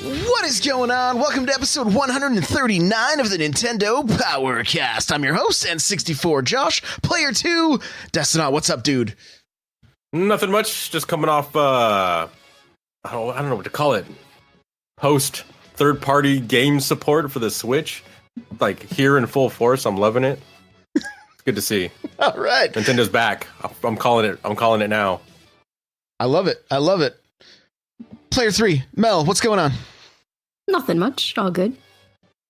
What is going on? Welcome to episode 139 of the Nintendo Powercast. I'm your host, N64 Josh, player 2, Destinaut. What's up, dude? Nothing much, just coming off, I don't know what to call it, post third-party game support for the Switch. Like, here in full force, I'm loving it. It's good to see. All right. Nintendo's back. I'm calling it now. I love it. Player 3, Mel, what's going on? Nothing much. All good.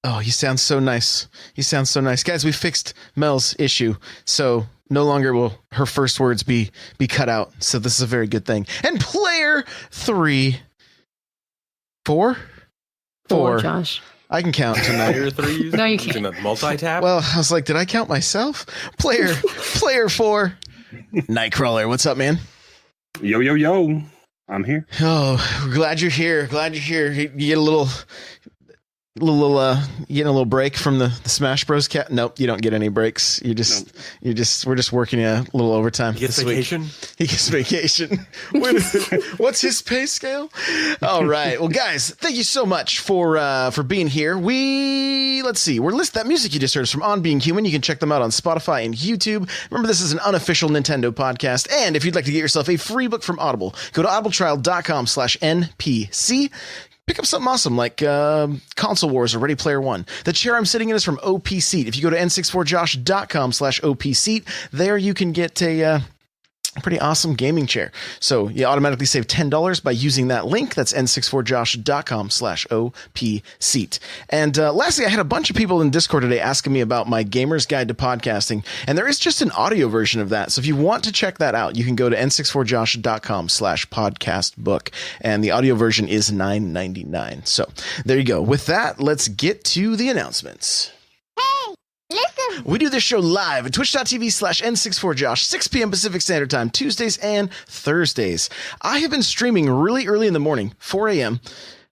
Oh, you sound so nice. Guys, we fixed Mel's issue, so no longer will her first words be cut out. So this is a very good thing. And player 3, 4, Josh. I can count tonight. Player 3? No, you can't. Multi-tap? Well, I was like, did I count myself? Player 4, Nightcrawler. What's up, man? Yo. I'm here. Oh, glad you're here. You get a little you getting a little break from the Smash Bros. Cat. Nope, you don't get any breaks. We're just working a little overtime. He gets vacation? He gets vacation. What's his pay scale? All right. Well, guys, thank you so much for being here. That music you just heard is from On Being Human. You can check them out on Spotify and YouTube. Remember, this is an unofficial Nintendo podcast. And if you'd like to get yourself a free book from Audible, go to audibletrial.com/NPC. Pick up something awesome like Console Wars or Ready Player One. The chair I'm sitting in is from Opseat. If you go to n64josh.com/Opseat, there you can get a pretty awesome gaming chair. So you automatically save $10 by using that link. That's n64josh.com/Opseat. And lastly, I had a bunch of people in Discord today asking me about my Gamer's Guide to Podcasting, and there is just an audio version of that. So if you want to check that out, you can go to n64josh.com/podcastbook, and the audio version is $9.99. So there you go. With that, let's get to the announcements. Listen. We do this show live at twitch.tv/N64Josh, 6 p.m. Pacific Standard Time, Tuesdays and Thursdays. I have been streaming really early in the morning, 4 a.m.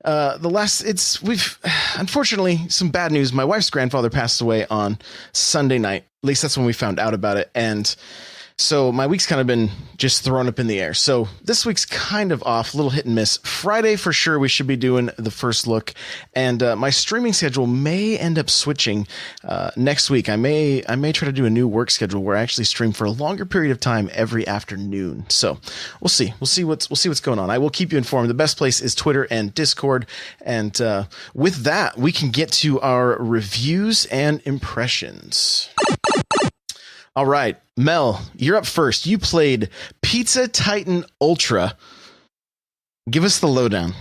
We've unfortunately some bad news. My wife's grandfather passed away on Sunday night. At least that's when we found out about it. And so my week's kind of been just thrown up in the air. So this week's kind of off, a little hit and miss. Friday, for sure, we should be doing the first look. And my streaming schedule may end up switching next week. I may try to do a new work schedule where I actually stream for a longer period of time every afternoon. So we'll see. We'll see what's going on. I will keep you informed. The best place is Twitter and Discord. And with that, we can get to our reviews and impressions. All right, Mel, you're up first. You played Pizza Titan Ultra. Give us the lowdown.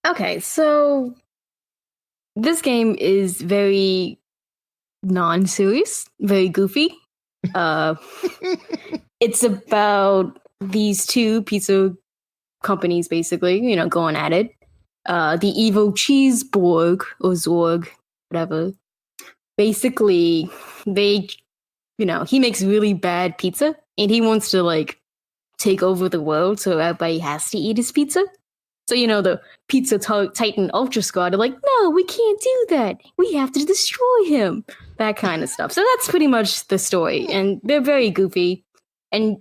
Okay, so this game is very non-serious, very goofy. It's about these two pizza companies, basically, going at it. The evil Cheeseborg or Zorg, whatever. Basically, he makes really bad pizza and he wants to take over the world, so everybody has to eat his pizza. So, the Pizza Titan Ultra Squad are like, no, we can't do that. We have to destroy him. That kind of stuff. So that's pretty much the story. And they're very goofy. And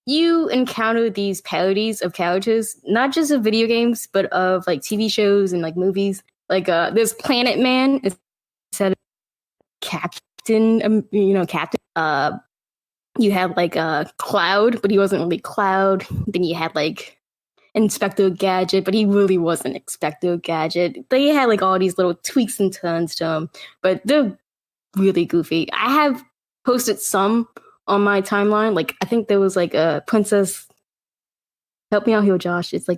you encounter these parodies of characters, not just of video games, but of TV shows and movies. There's Planet Man instead of Captain. You had Cloud, but he wasn't really Cloud. Then you had Inspector Gadget, but he really wasn't Inspector Gadget. They had all these little tweaks and turns to him, but they're really goofy. I have posted some on my timeline. I think there was a princess. Help me out here, Josh. It's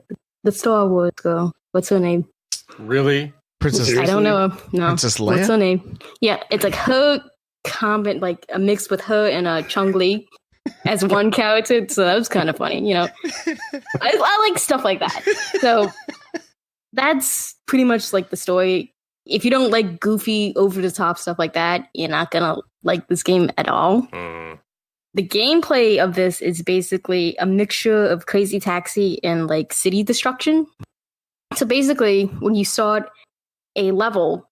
the Star Wars girl. What's her name? Really? Princess? I don't know. No. Princess Leia? What's her name? Yeah, it's her comment, a mix with her and Chung-Li as one character. So that was kind of funny, I like stuff like that. So that's pretty much the story. If you don't like goofy, over the top stuff like that, you're not gonna like this game at all. The gameplay of this is basically a mixture of Crazy Taxi and city destruction. So basically, when you start a level,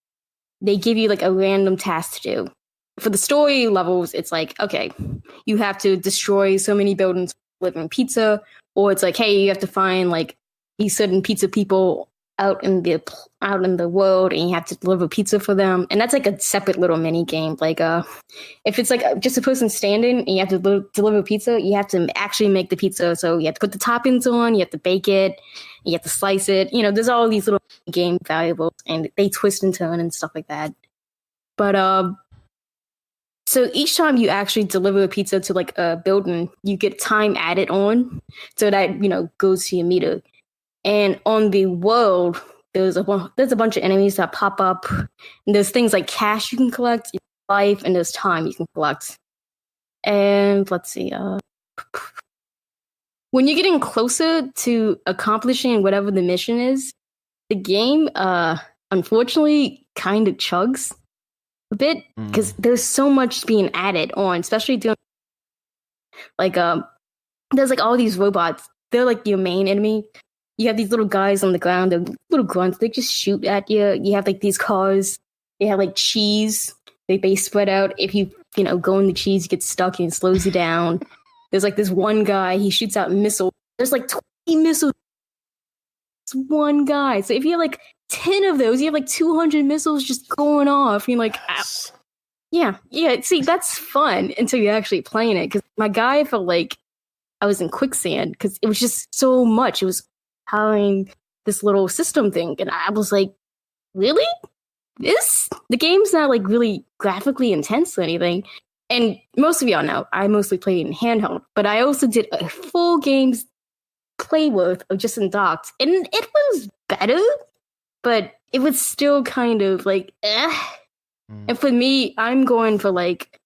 they give you a random task to do. For the story levels, it's okay, you have to destroy so many buildings delivering pizza, or it's hey, you have to find these certain pizza people out in the world, and you have to deliver pizza for them. And that's like a separate little mini game. Like if it's like just a person standing and you have to deliver pizza, you have to actually make the pizza. So you have to put the toppings on, you have to bake it, you have to slice it. You know, there's all these little game variables, and they twist and turn and stuff like that. But so each time you actually deliver a pizza to like a building, you get time added on, so that, you know, goes to your meter. And on the world, there's a bunch of enemies that pop up. And there's things like cash you can collect, life, and there's time you can collect. And let's see. When you're getting closer to accomplishing whatever the mission is, the game, unfortunately, kind of chugs a bit because there's so much being added on, especially doing like there's like all these robots. They're like your main enemy. You have these little guys on the ground, they're little grunts, they just shoot at you. You have like these cars, they have like cheese, they spread out. If you go in the cheese, you get stuck and it slows you down. There's like this one guy, he shoots out missiles. There's like 20 missiles. It's one guy. So if you have like 10 of those, you have like 200 missiles just going off. You're like, ow. Yeah. See, that's fun until you're actually playing it. Because my guy felt like I was in quicksand because it was just so much. It was powering this little system thing, and I was like, really? The game's not like really graphically intense or anything. And most of y'all know I mostly played in handheld, but I also did a full game's play worth of just in docked, and it was better, but it was still kind of like And for me, I'm going for like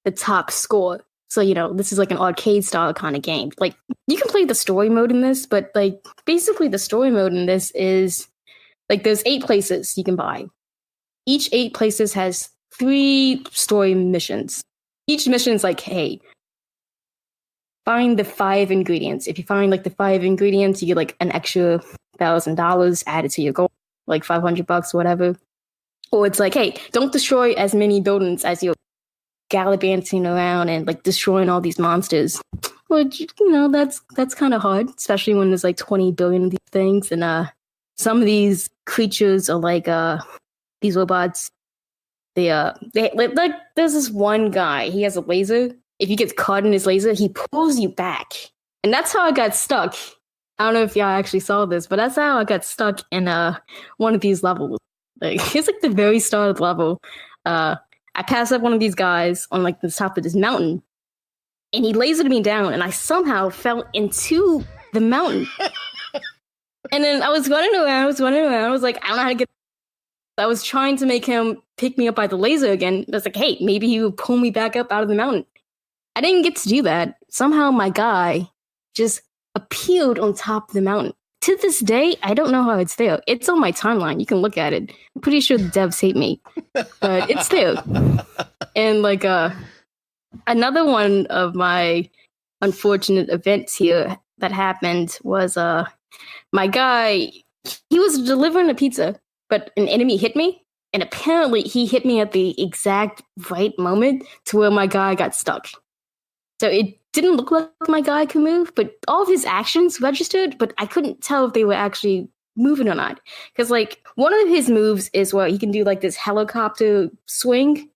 the top score. So, this is like an arcade style kind of game. Like, you can play the story mode in this, but like basically the story mode in this is like there's 8 places you can buy. Each 8 places has 3 story missions. Each mission is like, hey, find the 5 ingredients. If you find like the 5 ingredients, you get like an extra $1,000 added to your goal, like $500, whatever. Or it's like, hey, don't destroy as many buildings as you're gallivanting around and like destroying all these monsters, which that's kind of hard, especially when there's like 20 billion of these things. And some of these creatures are like these robots. They like there's this one guy, he has a laser. If you get caught in his laser, he pulls you back, and that's how I got stuck. I don't know if y'all actually saw this, but that's how I got stuck in one of these levels. Like, it's like the very start of the level. I passed up one of these guys on like the top of this mountain, and he lasered me down, and I somehow fell into the mountain. And then I was running around. I was like, I don't know how to get. I was trying to make him pick me up by the laser again. I was like, hey, maybe he would pull me back up out of the mountain. I didn't get to do that. Somehow my guy just appeared on top of the mountain. To this day, I don't know how it's there. It's on my timeline. You can look at it. I'm pretty sure the devs hate me, but it's there. And like another one of my unfortunate events here that happened was my guy, he was delivering a pizza, but an enemy hit me. And apparently he hit me at the exact right moment to where my guy got stuck. So it didn't look like my guy could move, but all of his actions registered, but I couldn't tell if they were actually moving or not. Because like one of his moves is where he can do like this helicopter swing,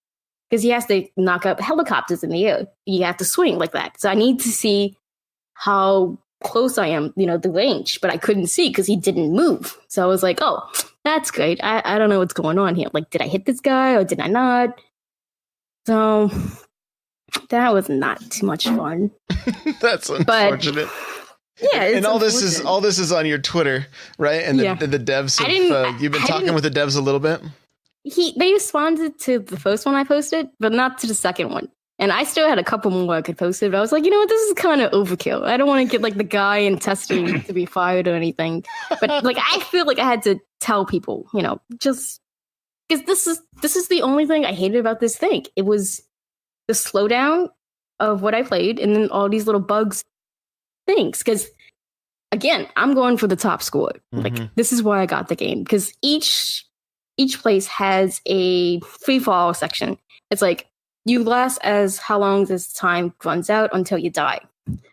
because he has to knock up helicopters in the air. You have to swing like that. So I need to see how close I am, the range, but I couldn't see because he didn't move. So I was like, oh, that's great. I don't know what's going on here. Like, did I hit this guy or did I not? So that was not too much fun. That's unfortunate. But, yeah, and all this is on your Twitter, right? And the devs have, you've been talking with the devs a little bit. They responded to the first one I posted, but not to the second one. And I still had a couple more I could post it, but I was like, you know what, this is kind of overkill. I don't want to get like the guy in testing to be fired or anything. But like, I feel like I had to tell people, just because this is the only thing I hated about this thing. It was the slowdown of what I played, and then all these little bugs things. Because again, I'm going for the top score. Mm-hmm. Like, this is why I got the game, because each place has a free fall section. It's like you last as how long as time runs out until you die.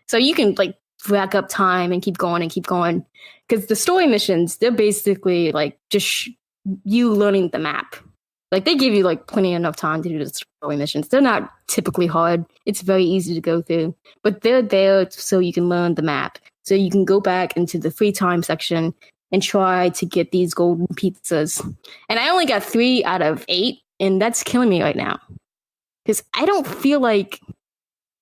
So you can like rack up time and keep going. because the story missions, they're basically like just you learning the map. Like they give you like plenty enough time to do the story missions. They're not typically hard. It's very easy to go through, but they're there so you can learn the map. So you can go back into the free time section and try to get these golden pizzas. And I only got 3 out of 8, and that's killing me right now. Because I don't feel like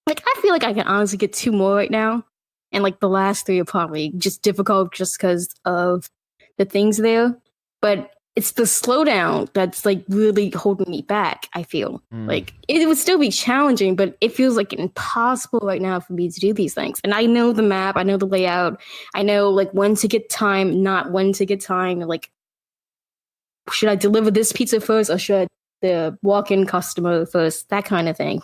I feel like I can honestly get 2 more right now. And like the last 3 are probably just difficult just because of the things there. But it's the slowdown that's like really holding me back, I feel. Like it would still be challenging, but it feels like impossible right now for me to do these things. And I know the map, I know the layout, I know like when to get time, not when to get time. Like, should I deliver this pizza first or should the walk-in customer first? That kind of thing.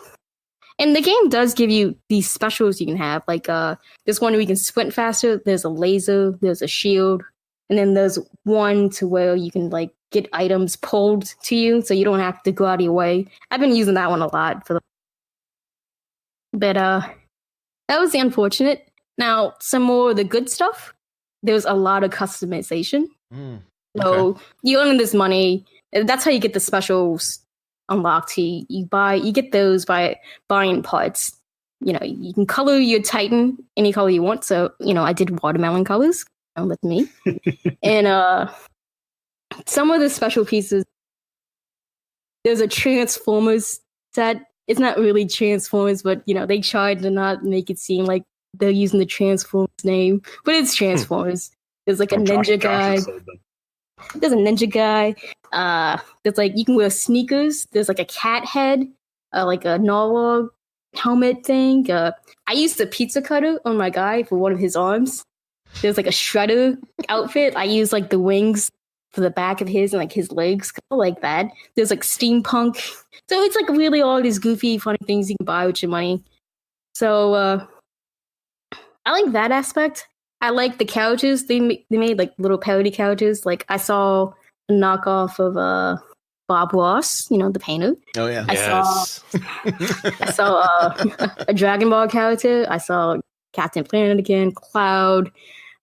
And the game does give you these specials you can have. Like there's one where you can sprint faster, there's a laser, there's a shield. And then there's one to where you can like get items pulled to you, so you don't have to go out of your way. I've been using that one a lot but that was the unfortunate. Now, some more of the good stuff. There's a lot of customization. So you earn this money. That's how you get the specials unlocked. You get those by buying parts. You know, you can color your Titan any color you want. So, you know, I did watermelon colors. With me. And some of the special pieces, there's a Transformers set. It's not really Transformers, but you know, they tried to not make it seem like they're using the Transformers name, but it's Transformers. There's like a ninja guy. There's a ninja guy. There's like you can wear sneakers. There's like a cat head, like a narwhal helmet thing. I used a pizza cutter on my guy for one of his arms. There's like a shredder outfit. I use like the wings for the back of his and like his legs, kind of like that. There's like steampunk. So it's like really all these goofy, funny things you can buy with your money. So I like that aspect. I like the couches. They made like little parody couches. Like I saw a knockoff of Bob Ross, you know, the painter. Oh yeah. I saw a Dragon Ball character. I saw Captain Planet again, Cloud.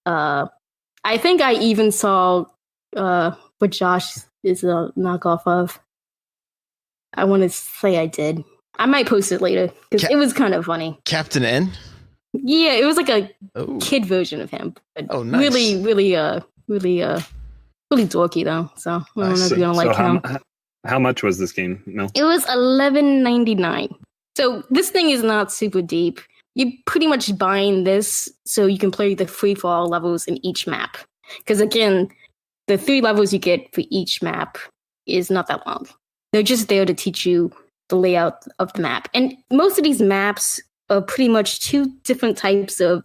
I think I even saw what Josh is a knockoff of. I want to say I did. I might post it later because it was kind of funny. Captain N? Yeah, it was like a kid version of him. But nice. Really dorky though. So I don't know if you're gonna like him. How much was this game? No, it was $11.99. So this thing is not super deep. You're pretty much buying this so you can play the free-for-all levels in each map. Because again, the 3 levels you get for each map is not that long. They're just there to teach you the layout of the map. And most of these maps are pretty much 2 different types of,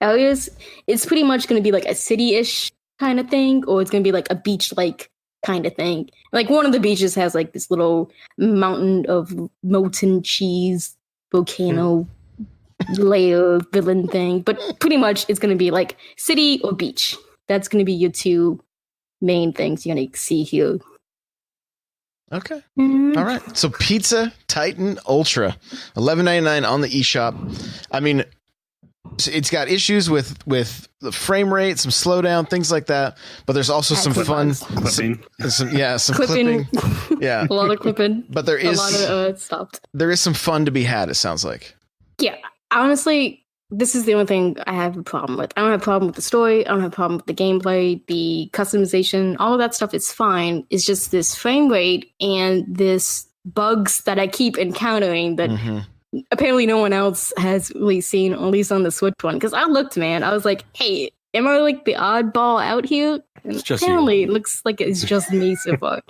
areas. It's pretty much going to be like a city-ish kind of thing, or it's going to be like a beach-like kind of thing. Like one of the beaches has like this little mountain of molten cheese volcano layer villain thing, but pretty much it's going to be like city or beach. That's going to be your 2 main things you're going to see here. Okay. All right. So Pizza Titan Ultra, $11.99 on the eShop. I mean, it's got issues with the frame rate, some slowdown, things like that. But there's also some fun clipping. Some clipping. Yeah, a lot of clipping. But there is a lot of stopped. There is some fun to be had. It sounds like. Yeah, honestly, this is the only thing I have a problem with. I don't have a problem with the story. I don't have a problem with the gameplay, the customization, all of that stuff. It's fine. It's just this frame rate and this bugs that I keep encountering that. Apparently no one else has really seen, at least on the Switch one. Because I looked, man. I was like, hey, am I like the oddball out here? And apparently it looks like it's just me so far.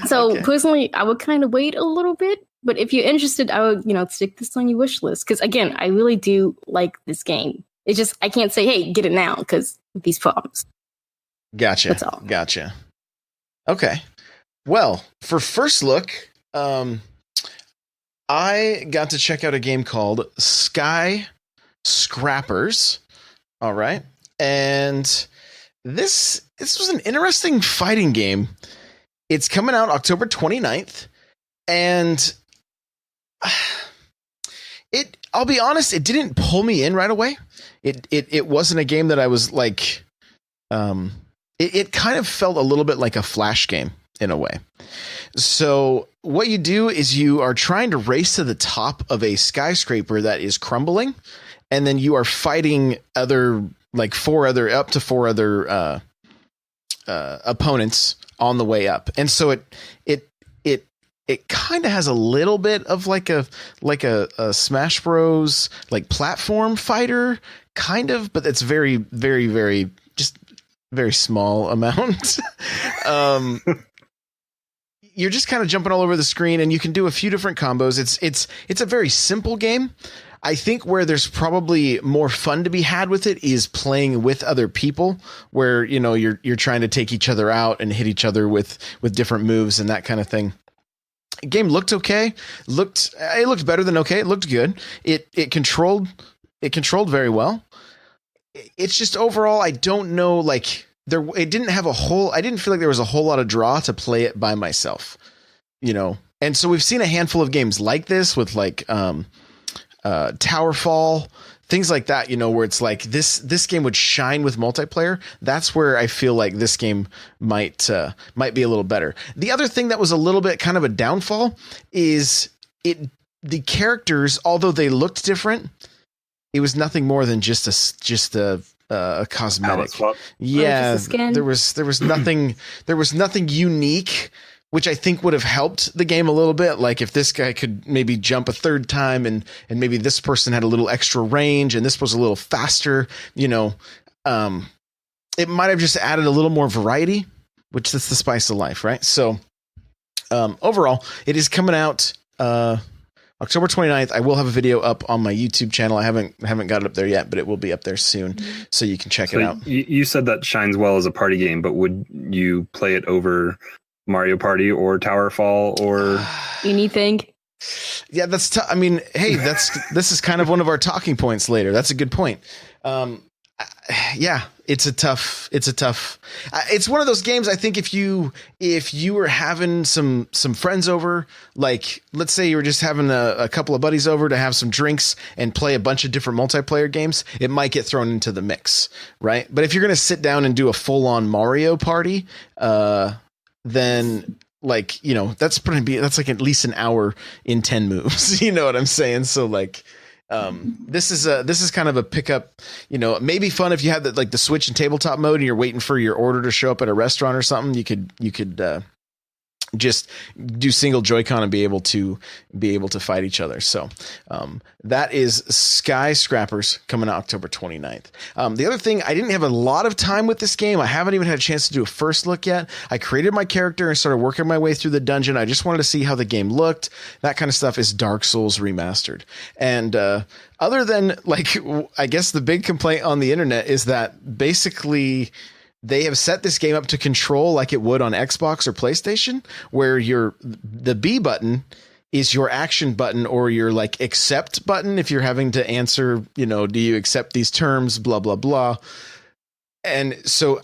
So personally, I would kind of wait a little bit. But if you're interested, I would, stick this on your wish list. Because again, I really do like this game. It's just, I can't say, hey, get it now because of these problems. Gotcha. That's all. Gotcha. Okay. Well, for first look, I got to check out a game called Sky Scrappers. All right. And this was an interesting fighting game. It's coming out October 29th. And I'll be honest, it didn't pull me in right away. It wasn't a game that I was like, it kind of felt a little bit like a Flash game in a way. So what you do is you are trying to race to the top of a skyscraper that is crumbling, and then you are fighting up to four other opponents on the way up. And so it kind of has a little bit of like a Smash Bros. Like platform fighter kind of, but it's very, very, very just very small amount. You're just kind of jumping all over the screen, and you can do a few different combos. It's a very simple game. I think where there's probably more fun to be had with it is playing with other people, where you're trying to take each other out and hit each other with different moves and that kind of thing. The game looked okay. It looked better than okay. It looked good. It controlled very well. It's just overall, I don't know, like I didn't feel like there was a whole lot of draw to play it by myself, And so we've seen a handful of games like this with like Towerfall, things like that, where it's like this game would shine with multiplayer. That's where I feel like this game might be a little better. The other thing that was a little bit kind of a downfall is the characters, although they looked different, it was nothing more than just a cosmetic. Yeah, there was nothing unique, which I think would have helped the game a little bit. Like if this guy could maybe jump a third time and maybe this person had a little extra range and this was a little faster, it might have just added a little more variety, which that's the spice of life, right? So overall, it is coming out October 29th. I will have a video up on my YouTube channel. I haven't got it up there yet, but it will be up there soon, so you can check it out. You said that shines well as a party game, but would you play it over Mario Party or Towerfall or anything? Yeah, that's I mean, hey, this is kind of one of our talking points later. That's a good point. Yeah, it's one of those games. I think if you were having some friends over, like let's say you were just having a couple of buddies over to have some drinks and play a bunch of different multiplayer games, it might get thrown into the mix, right? But if you're going to sit down and do a full on Mario Party, then like, that's like at least an hour in 10 moves. You know what I'm saying? So like, this is kind of a pickup, maybe fun if you have the Switch and tabletop mode and you're waiting for your order to show up at a restaurant or something. You could just do single Joy-Con and be able to fight each other. So that is Skyscrapers coming out October 29th. The other thing, I didn't have a lot of time with this game. I haven't even had a chance to do a first look yet. I created my character and started working my way through the dungeon. I just wanted to see how the game looked. That kind of stuff is Dark Souls Remastered. And other than I guess the big complaint on the internet is that basically they have set this game up to control like it would on Xbox or PlayStation, where the B button is your action button or your like accept button if you're having to answer, do you accept these terms, blah, blah, blah. And so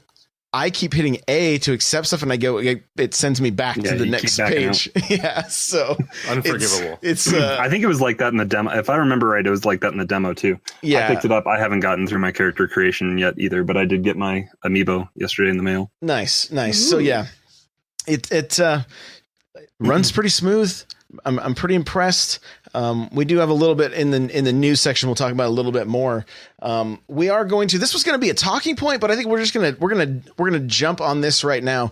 I keep hitting A to accept stuff, and it sends me back to the next page. Yeah, so unforgivable. It's I think it was like that in the demo. If I remember right, it was like that in the demo too. Yeah, I picked it up. I haven't gotten through my character creation yet either, but I did get my amiibo yesterday in the mail. Nice. Ooh. So yeah, it runs pretty smooth. I'm pretty impressed. We do have a little bit in the news section. We'll talk about a little bit more. We are going to. This was going to be a talking point, but I think we're gonna jump on this right now.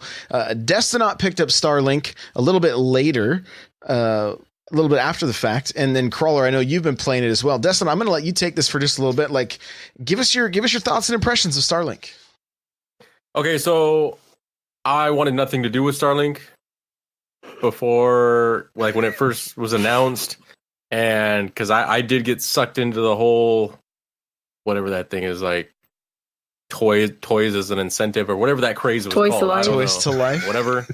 Destinaut picked up Starlink a little bit later, a little bit after the fact, and then Crawlr. I know you've been playing it as well. Destinaut, I'm going to let you take this for just a little bit. Like, give us your thoughts and impressions of Starlink. Okay, so I wanted nothing to do with Starlink before, like when it first was announced. And because I did get sucked into the whole, whatever that thing is, like toys as an incentive or whatever that craze was Toys called. to Life. Toys to Life. Whatever.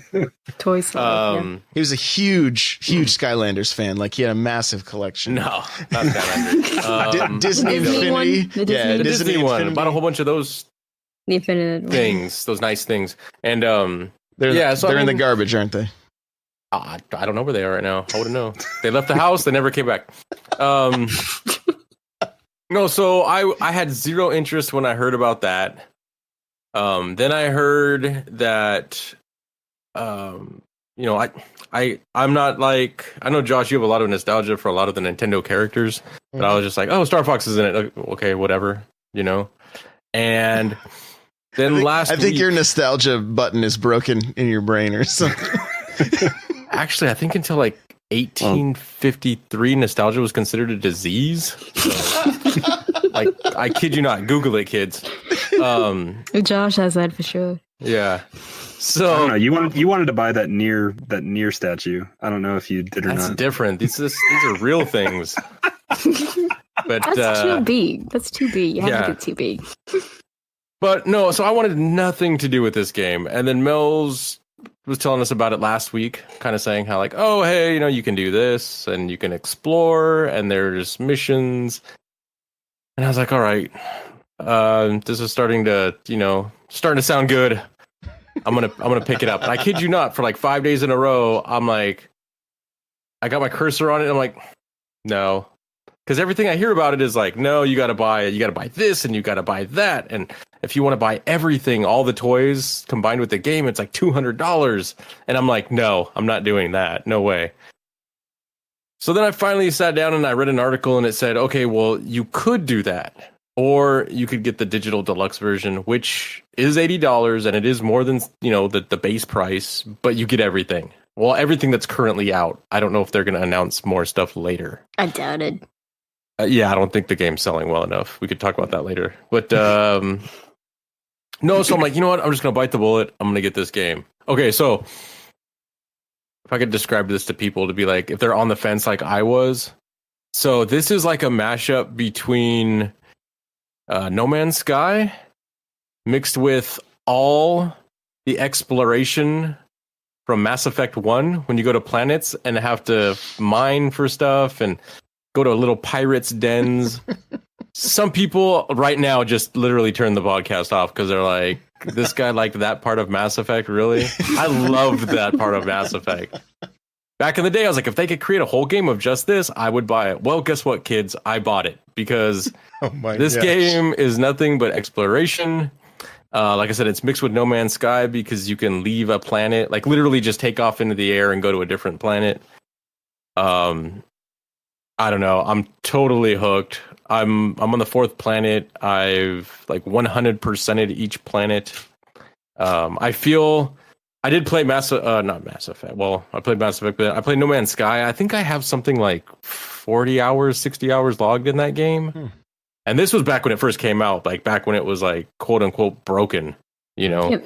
Toys to Life. Yeah. He was a huge Skylanders fan. Like he had a massive collection. No, not Skylanders. Disney Infinity. The Disney one. Infinity. Bought a whole bunch of those The Infinite things, those nice things. And they're in the garbage, aren't they? I don't know where they are right now. I wouldn't know. They left the house. They never came back. No, so I had zero interest when I heard about that. Then I heard that, I'm not like, I know, Josh, you have a lot of nostalgia for a lot of the Nintendo characters, but I was just like, oh, Star Fox is in it. Okay, whatever, And then I think your nostalgia button is broken in your brain or something. Actually, I think until like 1853, nostalgia was considered a disease. So, like, I kid you not. Google it, kids. Josh has that for sure. Yeah. So I don't know. You wanted to buy that near statue. I don't know if you did or not. That's different. These are real things. But that's too big. That's too big. You have to get too big. But no, so I wanted nothing to do with this game, and then Mills was telling us about it last week, kind of saying how like, oh hey, you can do this and you can explore, and there's missions. And I was like, all right, this is starting to sound good. I'm gonna pick it up. And I kid you not, for like 5 days in a row, I'm like, I got my cursor on it, and I'm like, no. Because everything I hear about it is like, no, you gotta buy this and you gotta buy that. And if you want to buy everything, all the toys combined with the game, it's like $200. And I'm like, no, I'm not doing that. No way. So then I finally sat down and I read an article and it said, okay, well, you could do that. Or you could get the digital deluxe version, which is $80 and it is more than, the base price, but you get everything. Well, everything that's currently out. I don't know if they're going to announce more stuff later. I doubt it. Yeah, I don't think the game's selling well enough. We could talk about that later. But no, so I'm like, you know what? I'm just going to bite the bullet. I'm going to get this game. Okay, so if I could describe this to people to be like, if they're on the fence like I was. So this is like a mashup between No Man's Sky mixed with all the exploration from Mass Effect 1 when you go to planets and have to mine for stuff and go to little pirates' dens. Some people right now just literally turn the podcast off because they're like, this guy liked that part of Mass Effect, really? I loved that part of Mass Effect. Back in the day, I was like, if they could create a whole game of just this, I would buy it. Well, guess what, kids? I bought it because this game is nothing but exploration. Like I said, it's mixed with No Man's Sky because you can leave a planet, like literally just take off into the air and go to a different planet. I don't know. I'm totally hooked. I'm on the 4th planet. I've like 100%ed each planet. I did play not Mass Effect. Well, I played Mass Effect, but I played No Man's Sky. I think I have something like 40 hours, 60 hours logged in that game. And this was back when it first came out, like back when it was like quote unquote broken, Yep.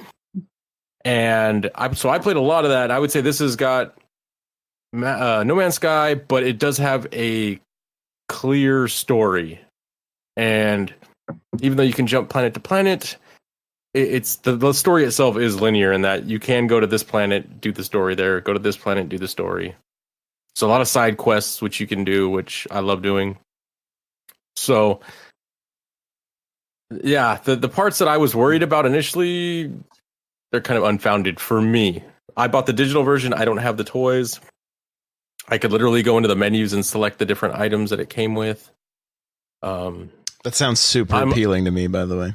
And I played a lot of that. I would say this has got No Man's Sky, but it does have a clear story. And even though you can jump planet to planet, it's the story itself is linear in that you can go to this planet, do the story there, go to this planet, do the story. So a lot of side quests, which you can do, which I love doing. So yeah, the parts that I was worried about initially, they're kind of unfounded for me. I bought the digital version. I don't have the toys. I could literally go into the menus and select the different items that it came with. That sounds super appealing to me, by the way.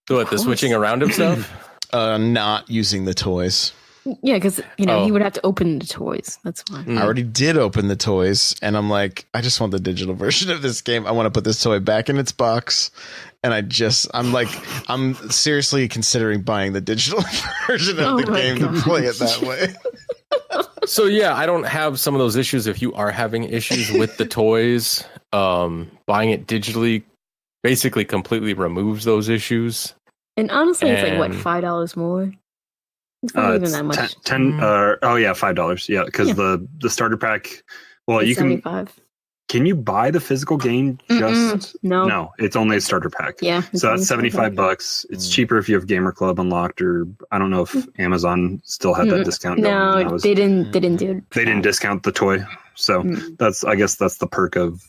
So what, the switching around of stuff? Not using the toys. Yeah, because he would have to open the toys. That's why. I already did open the toys, and I'm like, I just want the digital version of this game. I want to put this toy back in its box, and I'm seriously considering buying the digital version of the game to play it that way. So yeah, I don't have some of those issues. If you are having issues with the toys, buying it digitally basically completely removes those issues. And honestly, it's like what, $5 more? It's not even that much. $5. Yeah, because the starter pack. Well, you can. Can you buy the physical game? No, it's only a starter pack. Yeah, so that's $75. It's cheaper if you have Gamer Club unlocked, or I don't know if Amazon still had that discount. No, they didn't do it. They didn't discount the toy, so I guess that's the perk of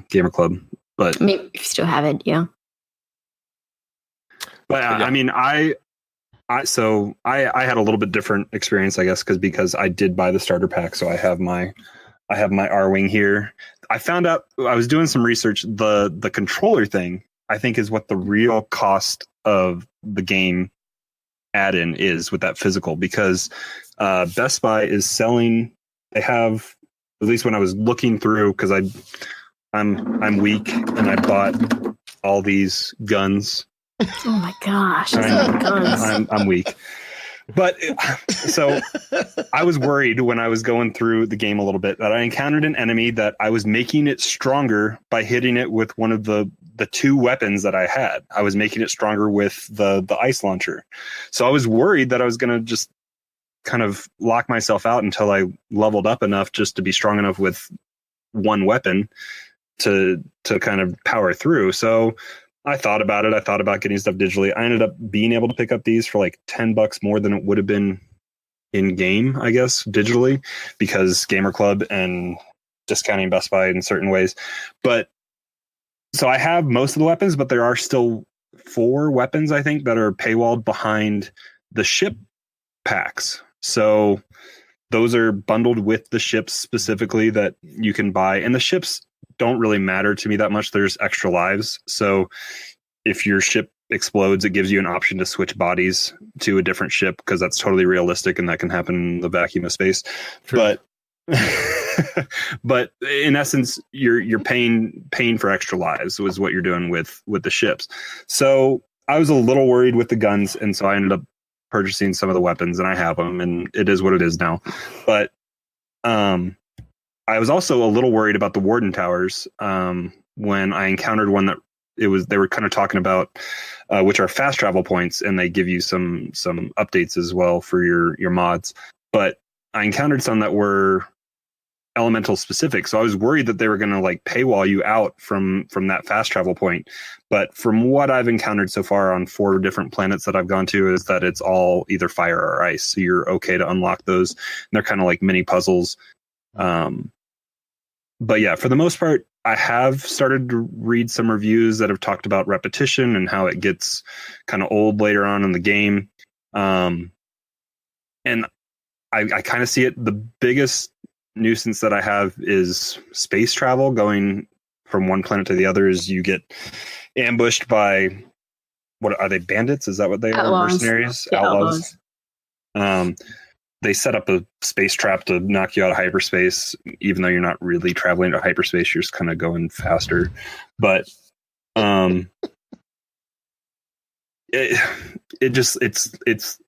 Gamer Club. But maybe if you still have it, yeah. But I mean, I had a little bit different experience, I guess, because I did buy the starter pack, so I have my Arwing here I found out, I was doing some research. The controller thing, I think, is what the real cost of the game add-in is with that physical, because Best Buy is selling. They have, at least when I was looking through, because I'm weak and I bought all these guns. Oh my gosh! I'm weak. But so I was worried when I was going through the game a little bit that I encountered an enemy that I was making it stronger by hitting it with one of the two weapons that I had. I was making it stronger with the ice launcher. So I was worried that I was going to just kind of lock myself out until I leveled up enough just to be strong enough with one weapon to kind of power through. So I thought about it. I thought about getting stuff digitally. I ended up being able to pick up these for like $10 more than it would have been in game, I guess, digitally, because Gamer Club and discounting Best Buy in certain ways. But so I have most of the weapons, but there are still 4 weapons, I think, that are paywalled behind the ship packs. So those are bundled with the ships specifically that you can buy. And the ships don't really matter to me that much. There's extra lives. So if your ship explodes, it gives you an option to switch bodies to a different ship, because that's totally realistic and that can happen in the vacuum of space. True. But in essence, you're paying for extra lives was what you're doing with the ships. So I was a little worried with the guns, and so I ended up purchasing some of the weapons, and I have them, and it is what it is now. But I was also a little worried about the Warden Towers when I encountered one that they were kind of talking about, which are fast travel points, and they give you some updates as well for your mods. But I encountered some that were elemental specific, so I was worried that they were going to like paywall you out from that fast travel point. But from what I've encountered so far on 4 different planets that I've gone to, is that it's all either fire or ice, so you're okay to unlock those. And they're kind of like mini puzzles. But yeah, for the most part, I have started to read some reviews that have talked about repetition and how it gets kind of old later on in the game. And I kind of see it. The biggest nuisance that I have is space travel. Going from one planet to the other is you get ambushed by, what are they, bandits? Is that what they Outlaws. are? Mercenaries? Yeah, Outlaws. They set up a space trap to knock you out of hyperspace, even though you're not really traveling to hyperspace. You're just kind of going faster. But it's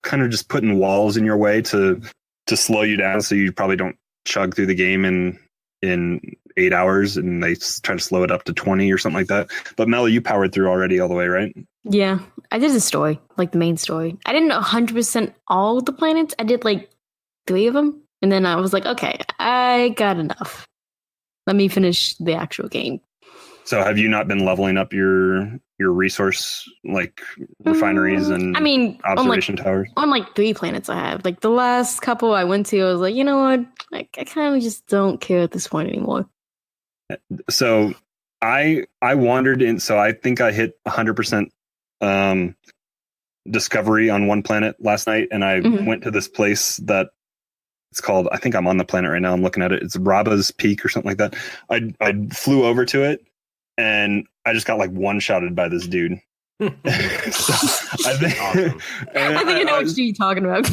kind of just putting walls in your way to slow you down, so you probably don't chug through the game in 8 hours, and they try to slow it up to 20 or something like that. But Mello, you powered through already all the way, right? Yeah, I did the story, like the main story. I didn't know 100% all the planets. I did like 3 of them, and then I was like, okay, I got enough. Let me finish the actual game. So have you not been leveling up your resource, like refineries and observation towers? On like 3 planets I have. Like the last couple I went to, I was like, you know what? Like, I kind of just don't care at this point anymore. So I wandered in. So I think I hit 100% discovery on one planet last night, and I went to this place that it's called, I think I'm on the planet right now. I'm looking at it. It's Raba's Peak or something like that. I flew over to it, and I just got like one-shotted by this dude. So I think, awesome. I think I know what you're talking about.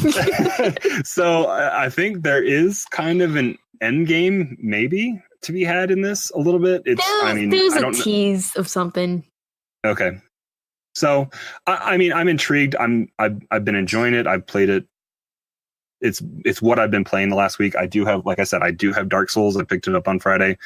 So I think there is kind of an end game maybe to be had in this a little bit. There's a tease of something. Okay. So I'm intrigued. I've been enjoying it. I've played it. It's what I've been playing the last week. I do have, like I said, I do have Dark Souls. I picked it up on Friday.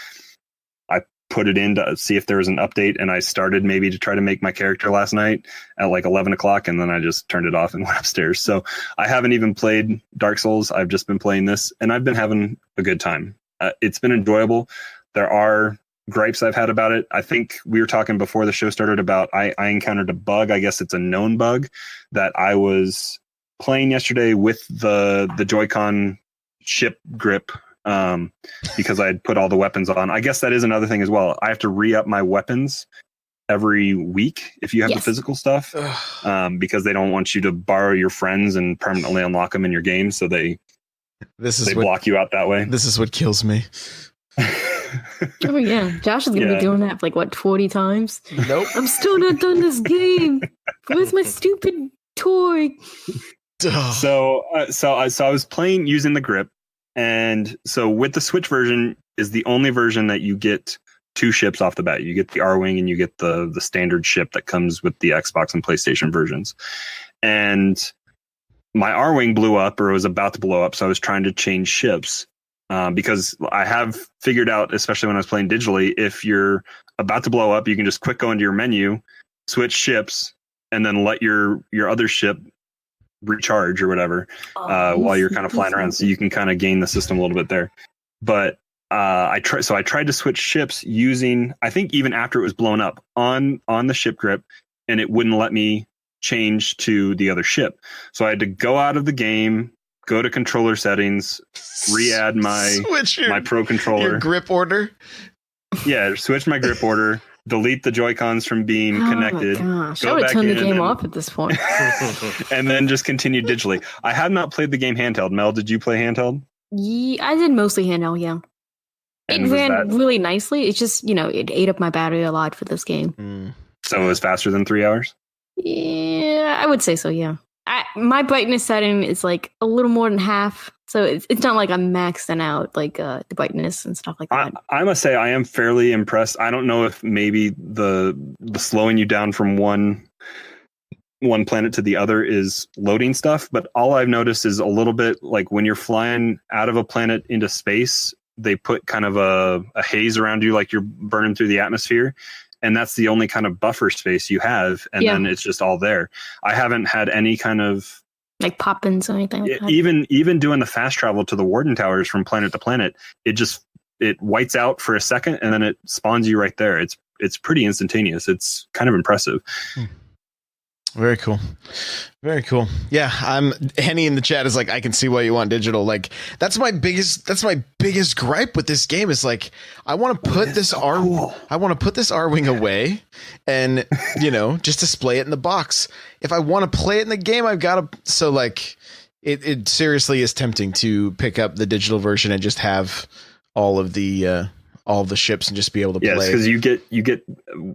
I put it in to see if there was an update, and I started maybe to try to make my character last night at like 11 o'clock, and then I just turned it off and went upstairs. So I haven't even played Dark Souls. I've just been playing this, and I've been having a good time. It's been enjoyable. There are gripes I've had about it. I think we were talking before the show started about I encountered a bug. I guess it's a known bug that I was playing yesterday with the Joy-Con ship grip, because I had put all the weapons on. I guess that is another thing as well. I have to re-up my weapons every week if you have the physical stuff, because they don't want you to borrow your friends and permanently unlock them in your game, so they block you out that way. This is what kills me. Oh yeah, Josh is gonna be doing that for like what 40 times. Nope. I'm still not done this game. Where's my stupid toy? So I was playing using the grip, and so with the Switch version is the only version that you get 2 ships off the bat. You get the R-Wing and you get the standard ship that comes with the Xbox and PlayStation versions. And my R-Wing blew up, or was about to blow up, so I was trying to change ships. Because I have figured out, especially when I was playing digitally, if you're about to blow up, you can just quick go into your menu, switch ships, and then let your other ship recharge or whatever while you're kind of flying around. So you can kind of gain the system a little bit there. But I tried to switch ships using, I think even after it was blown up, on the ship grip, and it wouldn't let me change to the other ship. So I had to go out of the game, go to controller settings, re-add my Pro controller. Your grip order? Yeah, switch my grip order, delete the Joy-Cons from being connected. My gosh, I would turn the game off at this point. And then just continue digitally. I have not played the game handheld. Mel, did you play handheld? Yeah, I did mostly handheld, yeah. And it ran really nicely. It's just, it ate up my battery a lot for this game. So it was faster than 3 hours? Yeah, I would say so, yeah. My brightness setting is like a little more than half, so it's not like I'm maxing out like the brightness and stuff like that. I must say I am fairly impressed. I don't know if maybe the slowing you down from one planet to the other is loading stuff, but all I've noticed is a little bit like when you're flying out of a planet into space, they put kind of a haze around you, like you're burning through the atmosphere. And that's the only kind of buffer space you have. And then it's just all there. I haven't had any kind of like pop-ins or anything like that. Even doing the fast travel to the Warden Towers from planet to planet, it whites out for a second and then it spawns you right there. It's pretty instantaneous. It's kind of impressive. Very cool. Very cool. Yeah, Henny in the chat is like, I can see why you want digital. Like, that's my biggest gripe with this game is like, I want to put this R-Wing away and, just display it in the box. If I want to play it in the game, I've got to. So like, it seriously is tempting to pick up the digital version and just have all of the ships and just be able to play. Yes, because you get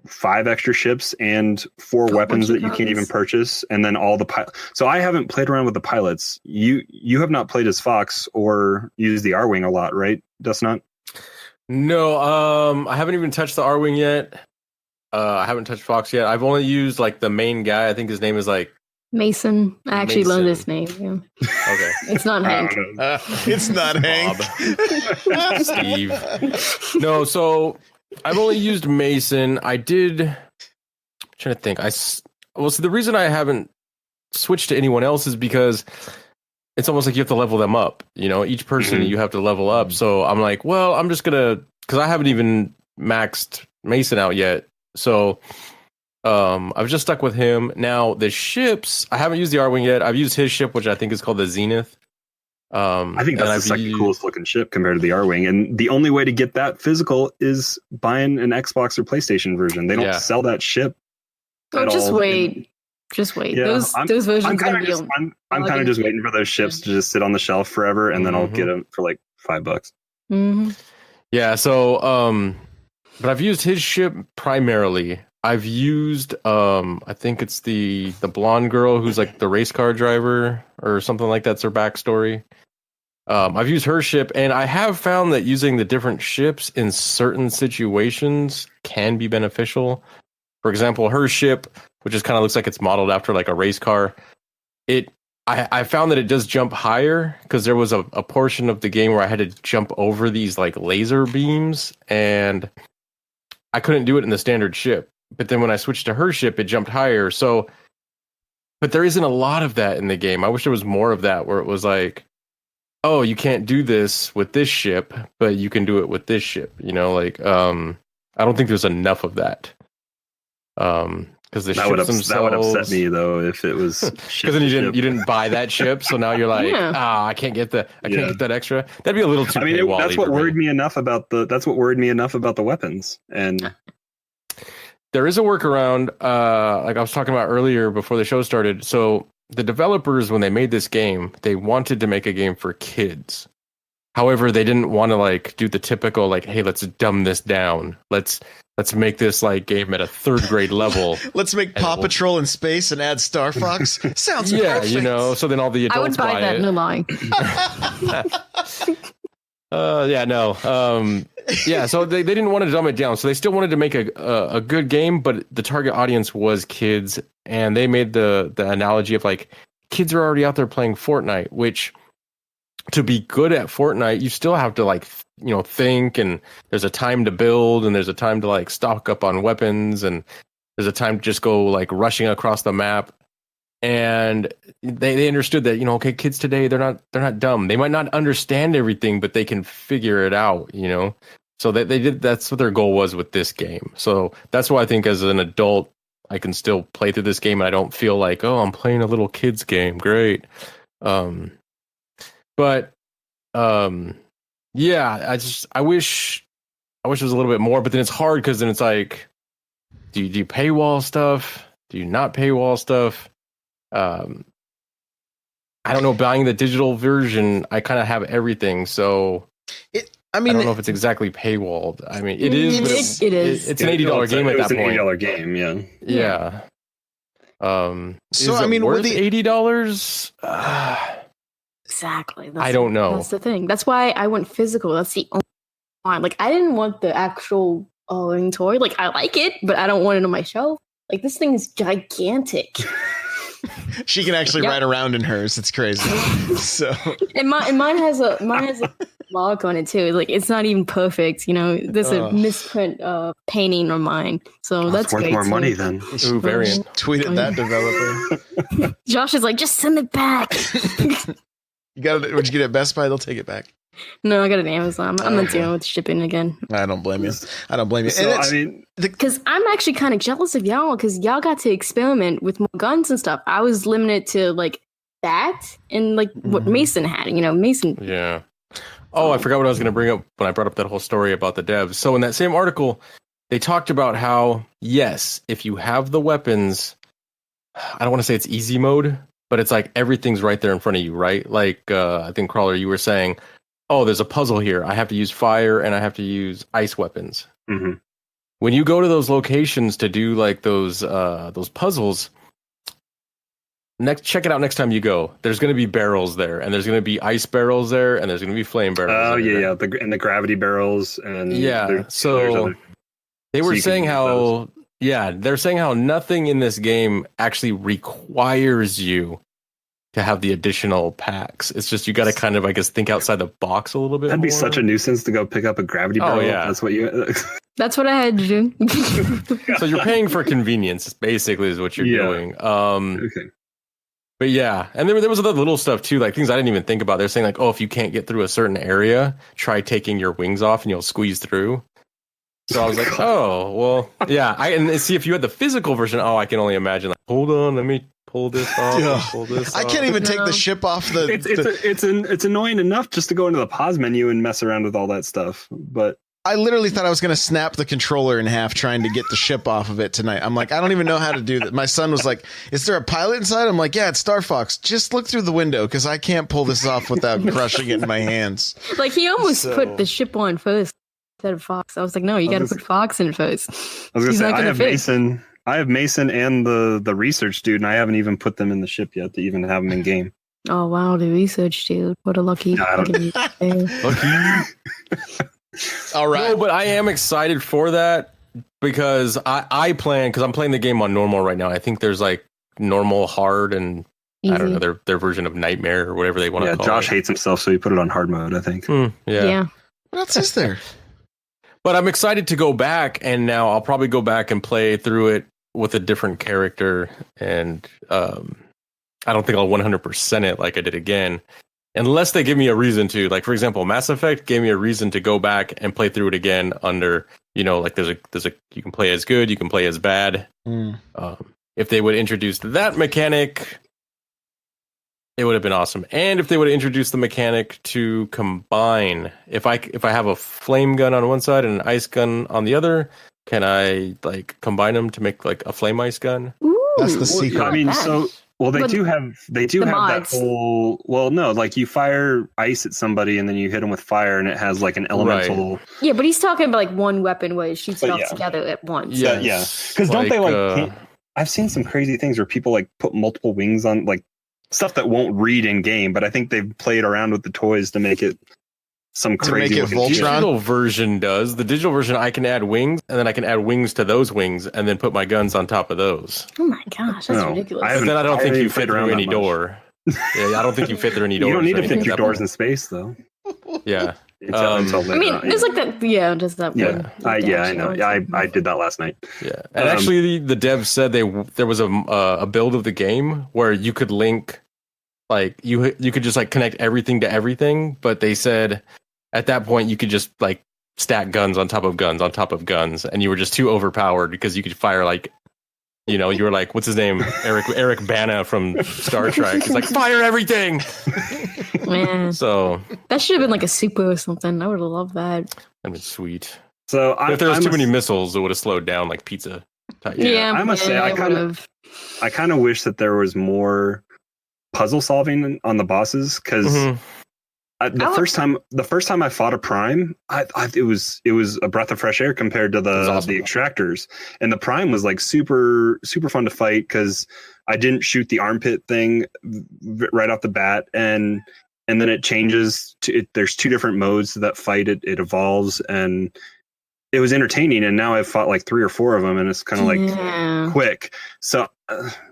5 extra ships and 4 weapons that you can't even purchase, and then all the So I haven't played around with the pilots. You have not played as Fox or used the R-Wing a lot, right, Destinaut? No, I haven't even touched the R-Wing yet. I haven't touched Fox yet. I've only used like the main guy. I think his name is like Mason. I actually learned this name. Yeah. Okay. It's not Hank. It's not Hank. Steve. No, so I've only used Mason. I'm trying to think. So the reason I haven't switched to anyone else is because it's almost like you have to level them up. Each person you have to level up. So I'm like, well, I'm just gonna, because I haven't even maxed Mason out yet. So I've just stuck with him. Now the ships, I haven't used the R-Wing yet. I've used his ship, which I think is called the Zenith. I think that's the second coolest looking ship compared to the R-Wing. And the only way to get that physical is buying an Xbox or PlayStation version. They don't sell that ship. Just wait. Yeah, those versions. I'm kind of just waiting for those ships to just sit on the shelf forever, and then I'll get them for like $5. Mm-hmm. Yeah. So, but I've used his ship primarily. I've used, I think it's the blonde girl who's like the race car driver or something like that's her backstory. I've used her ship, and I have found that using the different ships in certain situations can be beneficial. For example, her ship, which just kind of looks like it's modeled after like a race car, I found that it does jump higher because there was a portion of the game where I had to jump over these like laser beams, and I couldn't do it in the standard ship. But then when I switched to her ship, it jumped higher. So, but there isn't a lot of that in the game. I wish there was more of that where it was like, oh, you can't do this with this ship, but you can do it with this ship. I don't think there's enough of that. Because that would upset me though if it was because then you didn't buy that ship, so now you're like, I can't get that extra. That'd be a little too. That's what worried me enough about the weapons. And there is a workaround, like I was talking about earlier before the show started. So the developers, when they made this game, they wanted to make a game for kids. However, they didn't want to like do the typical like, hey, let's dumb this down. Let's make this like game at a 3rd grade level. Let's make Paw Patrol in space and add Star Fox. Sounds perfect. You know. So then all the adults I would buy that. it. No lying. So they didn't want to dumb it down. So they still wanted to make a good game, but the target audience was kids, and they made the analogy of like kids are already out there playing Fortnite, which to be good at Fortnite, you still have to like, think, and there's a time to build, and there's a time to like stock up on weapons, and there's a time to just go like rushing across the map. And they understood that, okay, kids today, they're not dumb. They might not understand everything, but they can figure it out, So they did. That's what their goal was with this game. So that's why I think as an adult, I can still play through this game, and I don't feel like, oh, I'm playing a little kid's game. Great. But I wish there was a little bit more, but then it's hard because then it's like, do you paywall stuff? Do you not paywall stuff? I don't know. Buying the digital version, I kind of have everything, so I don't know if it's exactly paywalled. I mean, it is. It is. It's an $80 game at that point. It's an $80 game, yeah. Yeah. So I mean, worth $80? Exactly. I don't know. That's the thing. That's why I went physical. That's the only one. Like, I didn't want the actual toy. Like, I like it, but I don't want it on my shelf. Like, this thing is gigantic. She can actually ride around in hers. It's crazy. So, and mine has a mark on it too. Like, it's not even perfect. There's a misprint painting on mine. So that's worth great more too. money then. Ooh, variant. Tweeted that developer. Josh is like, just send it back. You got it? Would you get it at Best Buy? They'll take it back. No, I got it at Amazon. I'm not dealing with shipping again. I don't blame you. So, because I'm actually kind of jealous of y'all, because y'all got to experiment with more guns and stuff. I was limited to like that and like what Mason had. Mason. Yeah. Oh, I forgot what I was going to bring up when I brought up that whole story about the devs. So in that same article, they talked about how, yes, if you have the weapons, I don't want to say it's easy mode, but it's like everything's right there in front of you, right? Like I think Crawlr, you were saying, oh, there's a puzzle here. I have to use fire and I have to use ice weapons. Mm-hmm. When you go to those locations to do like those puzzles, check it out next time you go. There's going to be barrels there, and there's going to be ice barrels there, and there's going to be flame barrels. Oh yeah. The gravity barrels and So they were saying how they're saying how nothing in this game actually requires you to have the additional packs. It's just you got to kind of, I guess, think outside the box a little bit. That'd be more. Such a nuisance to go pick up a gravity barrel. Yeah. That's what you. That's what I had to do. So you're paying for convenience, basically, is what you're doing. Okay. But yeah, and there was other little stuff too, like things I didn't even think about. They're saying like, oh, if you can't get through a certain area, try taking your wings off and you'll squeeze through. So I was like, oh, well, yeah. And see, if you had the physical version, I can only imagine. Like, hold on, let me pull this off. Pull this I can't even take the ship off the. It's annoying enough just to go into the pause menu and mess around with all that stuff. But I literally thought I was going to snap the controller in half trying to get the ship off of it tonight. I'm like, I don't even know how to do that. My son was like, is there a pilot inside? I'm like, yeah, it's Star Fox. Just look through the window because I can't pull this off without crushing it in my hands. Like, he almost put the ship on first instead of Fox. I was like, no, you got to put Fox in first. I was going to say, I have Mason and the research dude, and I haven't even put them in the ship yet to even have them in game. Oh, wow, the research dude. What a lucky. Lucky. All right. No, but I am excited for that because I'm playing the game on normal right now. I think there's like normal, hard, and easy. I don't know, their version of Nightmare or whatever they want to call it. Josh hates himself, so he put it on hard mode, I think. Yeah. What else is there? But I'm excited to go back, and now I'll probably go back and play through it with a different character, and I don't think I'll 100% it like I did again. Unless they give me a reason to, like, for example, Mass Effect gave me a reason to go back and play through it again under, like there's a you can play as good, you can play as bad. If they would introduce that mechanic, it would have been awesome. And if they would have introduced the mechanic to combine, if I have a flame gun on one side and an ice gun on the other, can I like combine them to make like a flame ice gun? Ooh, that's the secret. I mean, so Well, they But do have that mods. whole. Well, no, like you fire ice at somebody and then you hit them with fire, and it has like an elemental. Yeah, but he's talking about like one weapon where it shoots it But off yeah. together at once. Yeah. Yeah, Yes. because don't they like? Like, I've seen some crazy things where people like put multiple wings on like stuff that won't read in game, but I think they've played around with the toys to make it some To crazy make it looking Voltron? shit. The digital version does. The digital version, I can add wings, and then I can add wings to those wings, and then put my guns on top of those. Oh my gosh, that's No, ridiculous. I But haven't- then I don't think haven't you played fit around through that any much. door. Yeah, I don't think you fit through any doors. You don't need or to fit anything through at that doors point. in space, though. Yeah. Until I later mean, on, there's like that. Yeah, just that yeah, one. I dash know. or Yeah, something. I did that last night. Yeah, and actually, the devs said there was a build of the game where you could link, like you could just like connect everything to everything, but they said at that point you could just like stack guns on top of guns on top of guns, and you were just too overpowered because you could fire like, you know, you were like, what's his name, Eric Bana from Star Trek. He's like, fire everything. Man, So that should have been like a super or something. I would have loved that. that'd be sweet. So But if there was too many missiles, it would have slowed down like pizza type. Yeah, I must say, I it kinda- would've. I kind of wish that there was more puzzle solving on the bosses because Mhm. the first time I fought a prime, it was a breath of fresh air compared to was awesome. the extractors, and the prime was like super fun to fight because I didn't shoot the armpit thing right off the bat, and then it changes to there's two different modes to that fight. It evolves, and it was entertaining. And now I've fought like 3 or 4 of them, and it's kind of like Yeah. quick. So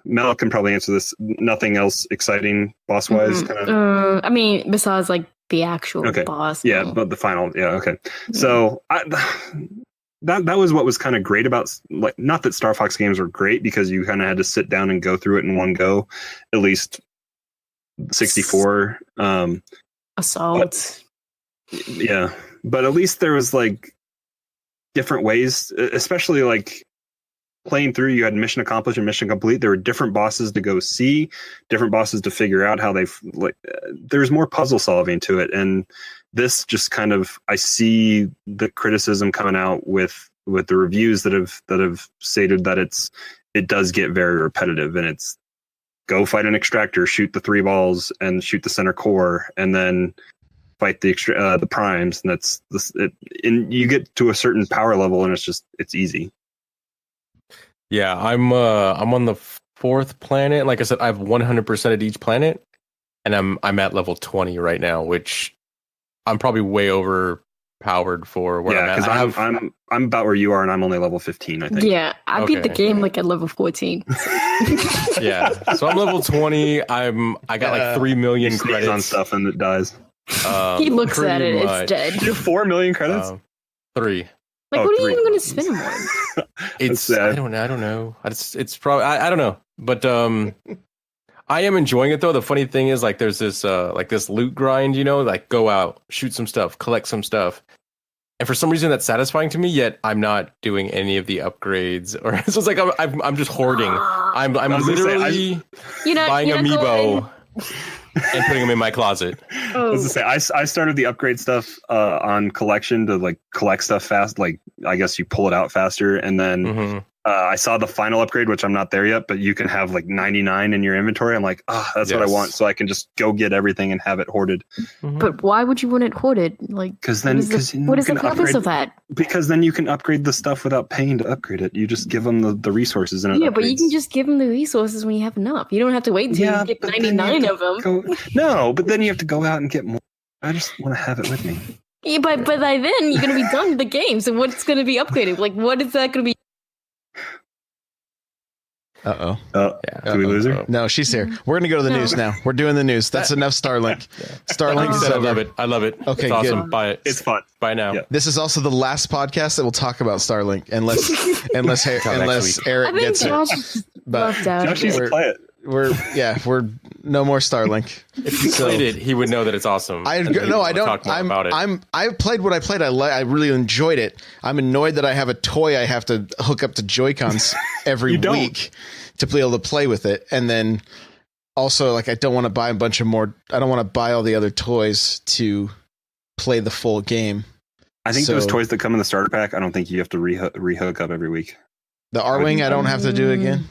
Mel can probably answer this. Nothing else exciting boss wise. Mhm. I mean, besides like the actual Okay. boss. Yeah, no. but the final. Yeah, okay. So that was what was kind of great about, like, not that Star Fox games were great because you kind of had to sit down and go through it in one go, at least 64. Assault. Yeah, but at least there was like different ways, especially like playing through. You had mission accomplished and mission complete. There were different bosses to go see, different bosses to figure out how they like. There's more puzzle solving to it, and this just kind of, I see the criticism coming out with the reviews that have stated that it does get very repetitive, and it's go fight an extractor, shoot the 3 balls, and shoot the center core, and then fight the primes, and that's this. And you get to a certain power level, and it's easy. Yeah, I'm on the 4th planet. Like I said, I've 100% at each planet, and I'm at level 20 right now, which I'm probably way overpowered for where I'm at. Because I'm about where you are, and I'm only level 15, I think. Yeah, I beat the Okay. game like at level 14. Yeah, so I'm level 20. I got like 3 You million sneeze credits on stuff and it dies. He looks at pretty it, much. it's dead. You have 4 million credits. 3. Like, Oh, what are 3. you even going to spend him on? It's sad. I don't know. It's probably I don't know, but I am enjoying it though. The funny thing is, like, there's this like this loot grind, you know, like go out, shoot some stuff, collect some stuff, and for some reason that's satisfying to me. Yet I'm not doing any of the upgrades, or so it's like I'm just hoarding. I'm was gonna say, literally buying you're not amiibo and putting them in my closet. I was to say, I started the upgrade stuff on collection to like collect stuff fast. Like, I guess you pull it out faster, and then Mhm. I saw the final upgrade, which I'm not there yet, but you can have like 99 in your inventory. I'm like, that's what I Yes. want, so I can just go get everything and have it hoarded. Mhm. But why would you want it hoarded? Like, Because then, what is the purpose of that? Because then you can upgrade the stuff without paying to upgrade it. You just give them the resources, and it Yeah, but you upgrades. can just give them the resources when you have enough. You don't have to wait until you get but then you 99 have of to them. No, but then you have to go out and get more. I just want to have it with me. Yeah, but by then you're going to be done with the game. So what's going to be upgraded? Like, what is that going to be? Uh-oh. Yeah. Did we lose her? No, she's here. We're going to go to the No. news now. We're doing the news. That's enough Starlink. Starlink Like you is said, I over. love it. I love it. Okay, it's awesome. good. Buy it. It's fun. Buy now. Yeah. This is also the last podcast that will talk about Starlink, unless next week. I Eric think gets it. Josh But left out. Josh needs to We're- play it. we're no more Starlink. If he played it, he would know that it's awesome. I And he no, would I don't. Talk more about it. I played what I played. I really enjoyed it. I'm annoyed that I have a toy I have to hook up to Joy-Cons every You don't. week to be able to play with it, and then also like I don't want to buy a bunch of more. I don't want to buy all the other toys to play the full game. I think So- those toys that come in the starter pack, I don't think you have to rehook up every week. The R-Wing, I don't have to do again.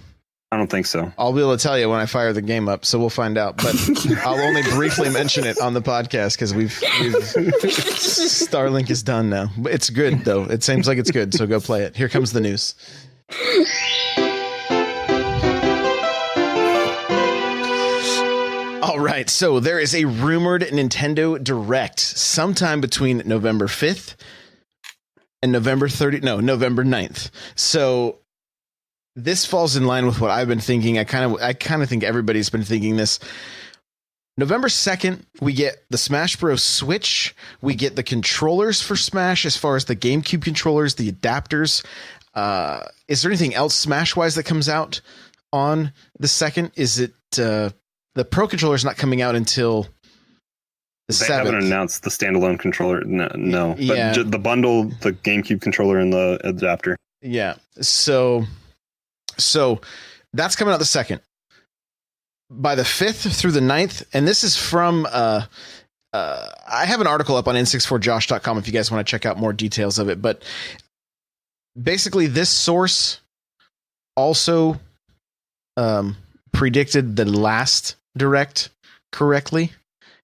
I don't think so. I'll be able to tell you when I fire the game up, so we'll find out. But I'll only briefly mention it on the podcast because we've Starlink is done now. But it's good though. It seems like it's good. So go play it. Here comes the news. All right. So there is a rumored Nintendo Direct sometime between November 5th and November 9th. So this falls in line with what I've been thinking. I kind of think everybody's been thinking this. November 2nd, we get the Smash Bros. Switch. We get the controllers for Smash as far as the GameCube controllers, the adapters. Is there anything else Smash-wise that comes out on the 2nd? Is it the Pro controller's not coming out until the 7th? They haven't announced the standalone controller. No. Yeah. But the bundle, the GameCube controller, and the adapter. Yeah. So that's coming out the 2nd. By the 5th through the 9th, and this is from I have an article up on n64josh.com if you guys want to check out more details of it, but basically this source also predicted the last Direct correctly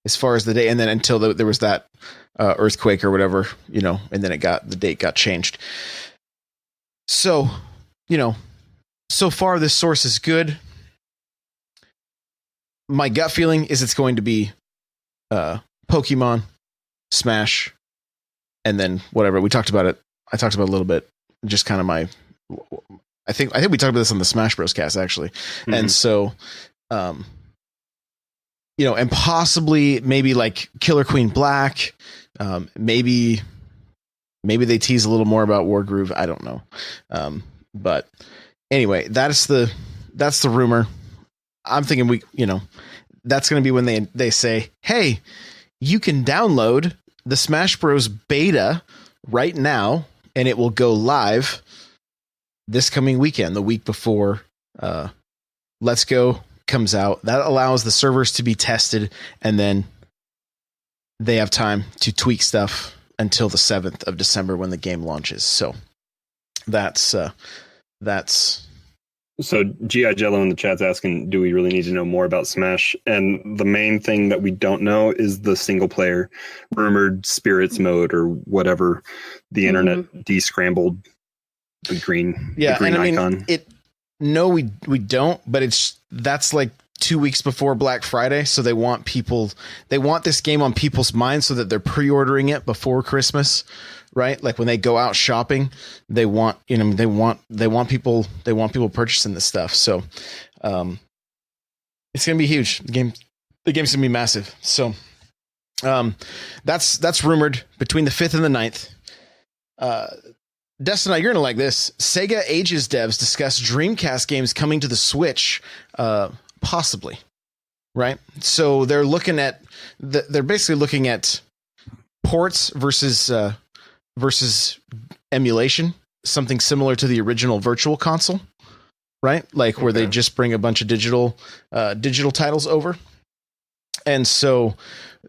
as far as the day, and then until there was that earthquake or whatever, and then the date got changed. So, so far this source is good. My gut feeling is it's going to be Pokemon, Smash, and then whatever. We talked about it. I talked about it a little bit. Just kind of I think we talked about this on the Smash Bros. Cast actually. Mm-hmm. And so, and possibly maybe like Killer Queen Black. Maybe they tease a little more about Wargroove. I don't know. But anyway, that's the rumor. I'm thinking that's going to be when they say, hey, you can download the Smash Bros. Beta right now, and it will go live this coming weekend, the week before Let's Go comes out. That allows the servers to be tested, and then they have time to tweak stuff until the 7th of December when the game launches. So that's So G.I. Jello in the chat's asking, do we really need to know more about Smash? And the main thing that we don't know is the single player rumored spirits mode or whatever the internet descrambled the green icon. We don't, but that's like 2 weeks before Black Friday. So they want this game on people's minds so that they're pre-ordering it before Christmas. Right? Like when they go out shopping, they want people purchasing this stuff. So, it's going to be huge. The game's going to be massive. So, that's rumored between the 5th and the 9th. Destinaut, you're going to like this. Sega AGES devs discuss Dreamcast games coming to the Switch, possibly. Right? So they're basically looking at ports versus emulation, something similar to the original Virtual Console, right? Like where they just bring a bunch of digital titles over. And so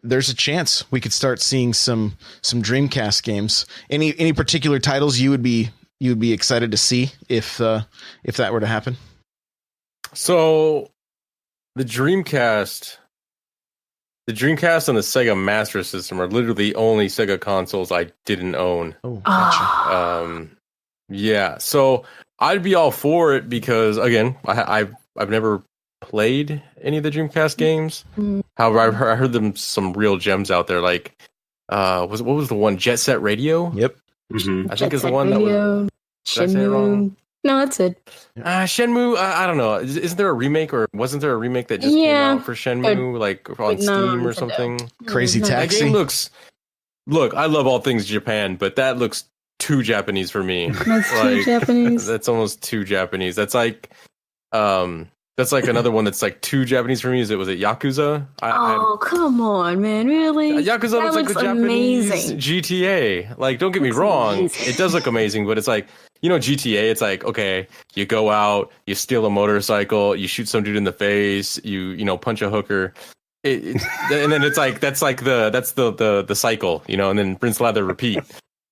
there's a chance we could start seeing some Dreamcast games. Any particular titles you would be excited to see if that were to happen? So the Dreamcast and the Sega Master System are literally the only Sega consoles I didn't own. Oh, gotcha. Yeah. So I'd be all for it because, again, I've never played any of the Dreamcast games. However, I heard them some real gems out there. Like, what was the one? Jet Set Radio. Yep. Mm-hmm. I think it's the one that was. Did I say it wrong? No, that's it. Shenmue, I don't know. Isn't there a remake, or wasn't there a remake that just came out for Shenmue, like on Steam or something? Crazy Taxi. That game look, I love all things Japan, but that looks too Japanese for me. That's too Japanese. That's almost too Japanese. That's like another one that's like too Japanese for me. Was it Yakuza? Come on, man! Really? Yakuza that looks like the amazing. Japanese GTA. Like, don't get me wrong, amazing. It does look amazing, but it's like, GTA. It's like, okay, you go out, you steal a motorcycle, you shoot some dude in the face, you punch a hooker, and then it's like that's the cycle, and then rinse, lather, repeat.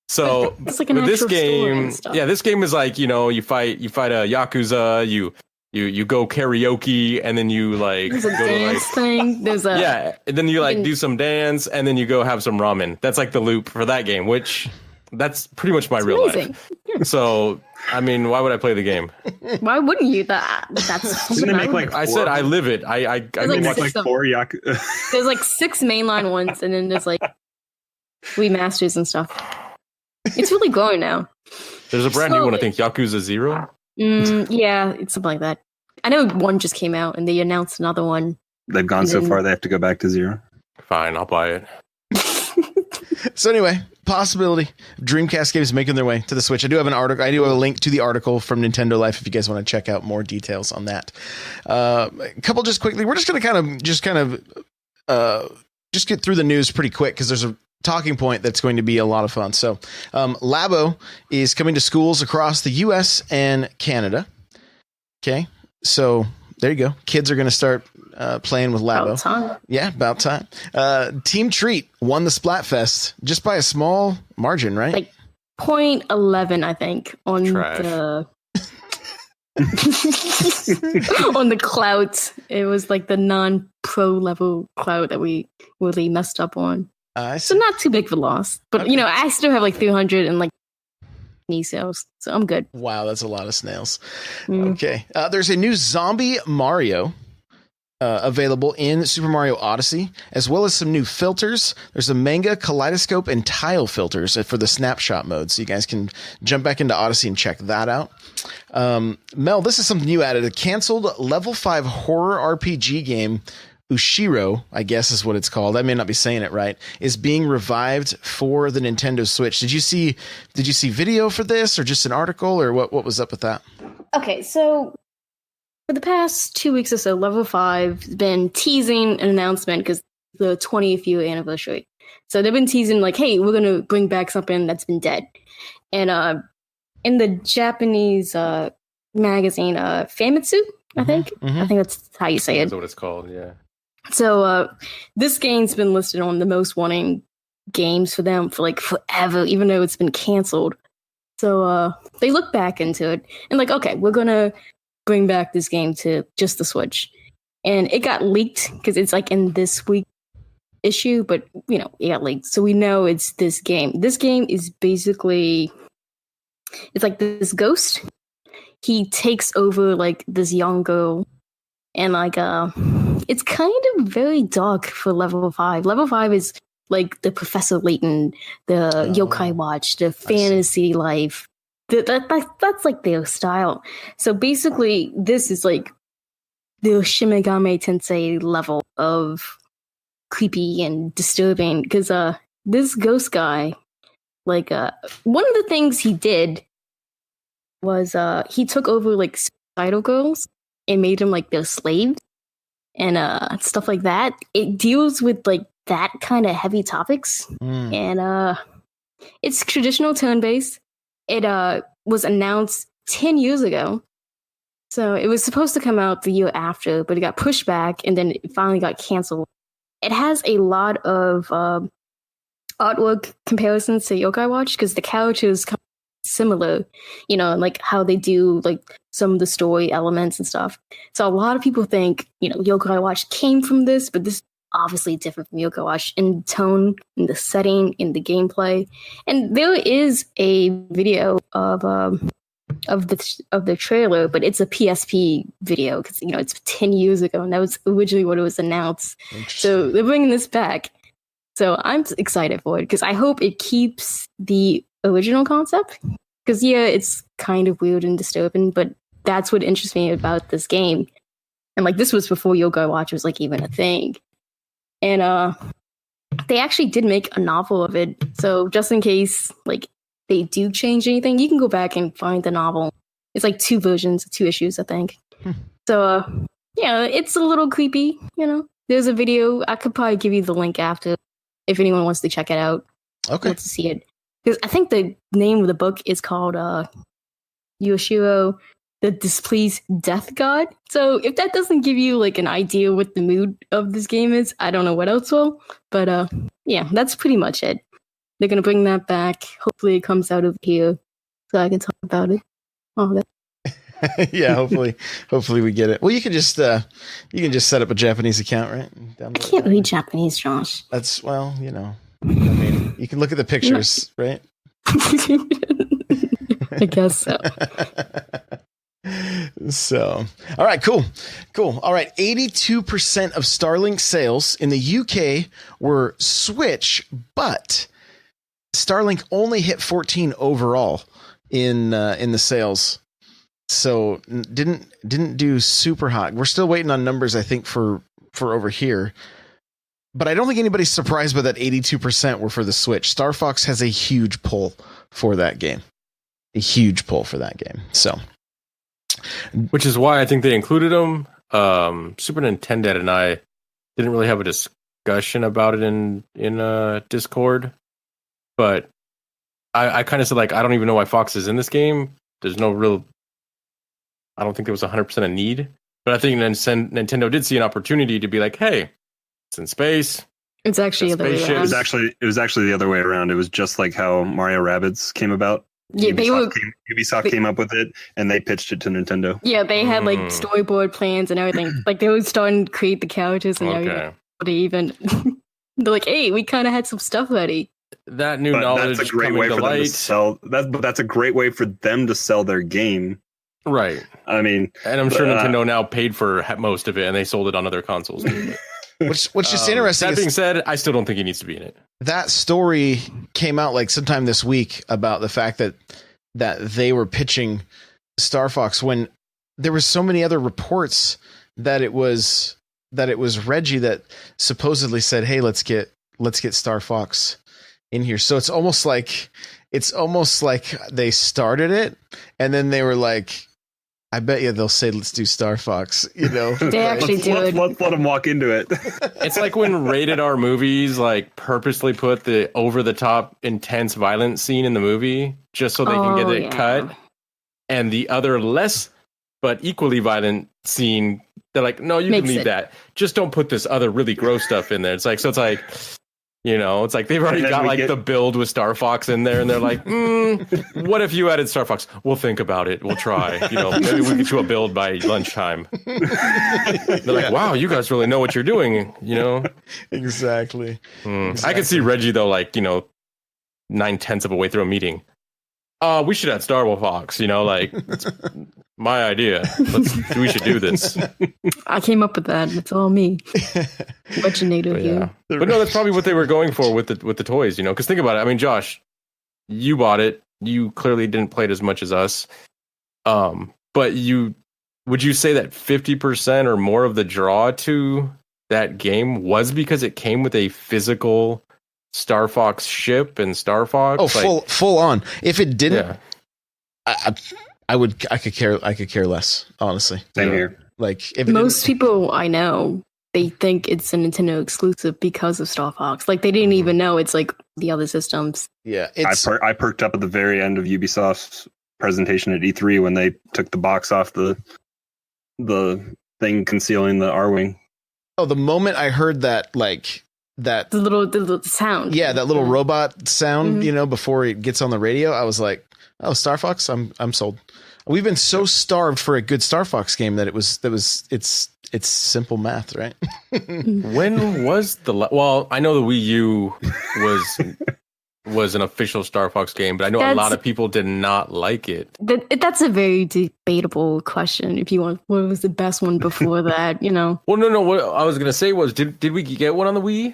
So it's like an this actual game, story and stuff. this game is like, you fight a Yakuza, you you go karaoke, and then you like There's a go dance thing. There's a yeah, and then you like do some dance, and then you go have some ramen. That's like the loop for that game, which that's pretty much my real life. So I mean, why would I play the game? Why wouldn't you? That's Didn't they make like I said I live it. I like watch six like 4 There's like 6 mainline ones, and then there's like remasters and stuff. It's really growing now. There's a brand new one, I think, Yakuza 0. Yeah, it's something like that. I know one just came out, and they announced another one. They've gone so far they have to go back to 0. Fine, I'll buy it. So anyway, possibility Dreamcast games making their way to the Switch. I do have an article. I do have a link to the article from Nintendo Life if you guys want to check out more details on that. A couple just quickly. We're just going to just get through the news pretty quick because there's a talking point that's going to be a lot of fun. So Labo is coming to schools across the US and Canada. Okay, so there you go. Kids are going to start playing with Labo. About time. Yeah, about time. Team Treat won the Splatfest just by a small margin, right? Like 0.11, I think, on Trash. the on the clout. It was like the non-pro level clout that we really messed up on. So not too big of a loss, but Okay. I still have like 300 and like knee sales, so I'm good. Wow, that's a lot of snails. Okay, there's a new Zombie Mario available in Super Mario Odyssey, as well as some new filters. There's a manga, kaleidoscope, and tile filters for the snapshot mode, so you guys can jump back into Odyssey and check that out. Mel, this is something you added. A canceled level 5 horror RPG game, Ushiro, I guess is what it's called. I may not be saying it right, is being revived for the Nintendo Switch. Did you see video for this, or just an article, or what was up with that? Okay, so for the past 2 weeks or so, Level 5 has been teasing an announcement because the 20th year anniversary. So they've been teasing like, hey, we're gonna bring back something that's been dead. And in the Japanese magazine, Famitsu, I think. Mm-hmm. I think that's how you say it. That's what it's called, yeah. So this game's been listed on the most wanting games for them for like forever, even though it's been canceled. So they look back into it and like, okay, we're gonna bring back this game to just the Switch. And it got leaked because it's like in this week issue, but it got leaked. So we know it's this game. This game is basically, it's like this ghost. He takes over like this young girl, and like it's kind of very dark for Level 5. Level 5 is like the Professor Layton, the Yokai Watch, the fantasy life. That's like their style. So basically, this is like the Shin Megami Tensei level of creepy and disturbing. Because this ghost guy, like one of the things he did was he took over like suicidal girls and made them like their slaves and stuff like that. It deals with like that kind of heavy topics, and it's traditional turn-based. It was announced 10 years ago, so it was supposed to come out the year after, but it got pushed back, and then it finally got canceled. It has a lot of artwork comparisons to Yokai Watch because the characters come similar, like how they do like some of the story elements and stuff. So a lot of people think, Yokai Watch came from this, but this is obviously different from Yokai Watch in tone, in the setting, in the gameplay. And there is a video of the trailer, but it's a PSP video because it's 10 years ago, and that was originally what it was announced. So they're bringing this back. So I'm excited for it because I hope it keeps the original concept, because it's kind of weird and disturbing, but that's what interests me about this game. And like this was before Yokai Watch was like even a thing. And they actually did make a novel of it, so just in case like they do change anything, you can go back and find the novel. It's like 2 versions, 2 issues, I think. So it's a little creepy. There's a video. I could probably give you the link after if anyone wants to check it out. Okay. Wants to see it. Because I think the name of the book is called Ushiro, the Displeased Death God. So if that doesn't give you like an idea what the mood of this game is, I don't know what else will. But that's pretty much it. They're going to bring that back. Hopefully it comes out over here so I can talk about it. Oh, that. Yeah, hopefully we get it. Well, you can just set up a Japanese account, right? I can't read Japanese, Josh. That's I mean, you can look at the pictures, right? I guess so. So, all right, cool. All right, 82% of Starlink sales in the UK were Switch, but Starlink only hit 14 overall in the sales. So didn't do super hot. We're still waiting on numbers, I think, for over here. But I don't think anybody's surprised by that 82% were for the Switch. Star Fox has a huge pull for that game. So, which is why I think they included them. Super Nintendo and I didn't really have a discussion about it in Discord, but I kind of said, like, I don't even know why Fox is in this game. There's no real. I don't think there was 100% a need, but I think Nintendo did see an opportunity to be like, hey, it's in space. It's actually the other way around. It was actually the other way around. It was just like how Mario Rabbids came about. Yeah, Ubisoft came up with it, and they pitched it to Nintendo. Yeah, they had like storyboard plans and everything. Like they were starting to create the characters and everything. They even they're like, "Hey, we kind of had some stuff ready." That new knowledge that's a great way for them to sell. That's a great way for them to sell their game. Right. I mean, and I'm sure Nintendo now paid for most of it, and they sold it on other consoles. Which is interesting. That being said, I still don't think he needs to be in it. That story came out like sometime this week about the fact that they were pitching Star Fox when there was so many other reports that it was Reggie that supposedly said, "Hey, let's get Star Fox in here." So it's almost like they started it and then they were like, I bet you they'll say, "Let's do Star Fox." They actually do it. Let's let them walk into it. It's like when rated R movies like purposely put the over the top intense violent scene in the movie just so they can get it cut, and the other less but equally violent scene, they're like, "No, you can leave that. Just don't put this other really gross stuff in there." It's like it's like they've already got like the build with Star Fox in there, and they're like, what if you added Star Fox? We'll think about it. We'll try. Maybe we get you a build by lunchtime. They're like, wow, you guys really know what you're doing. Exactly. I can see Reggie though, like 9/10 of a way through a meeting. We should add Star Fox. It's my idea. We should do this. I came up with that. It's all me. Originator here. But no, that's probably what they were going for with the toys. Because think about it. I mean, Josh, you bought it. You clearly didn't play it as much as us. But would you say that 50% or more of the draw to that game was because it came with a physical Star Fox ship and Star Fox? Oh, full on. If it didn't, I could care less, honestly. Same here. Like most people I know, they think it's a Nintendo exclusive because of Star Fox. Like they didn't even know it's like the other systems. Yeah, I perked up at the very end of Ubisoft's presentation at E3 when they took the box off the thing concealing the R-Wing. Oh, the moment I heard that, like that the little sound. Yeah, that little robot sound, before it gets on the radio, I was like, "Oh, Star Fox, I'm sold." We've been so starved for a good Star Fox game that it's simple math, right? When was well, I know the Wii U was an official Star Fox game, but I know a lot of people did not like it. That's a very debatable question. If you want, what was the best one before that? Well, no. What I was gonna say was, did we get one on the Wii?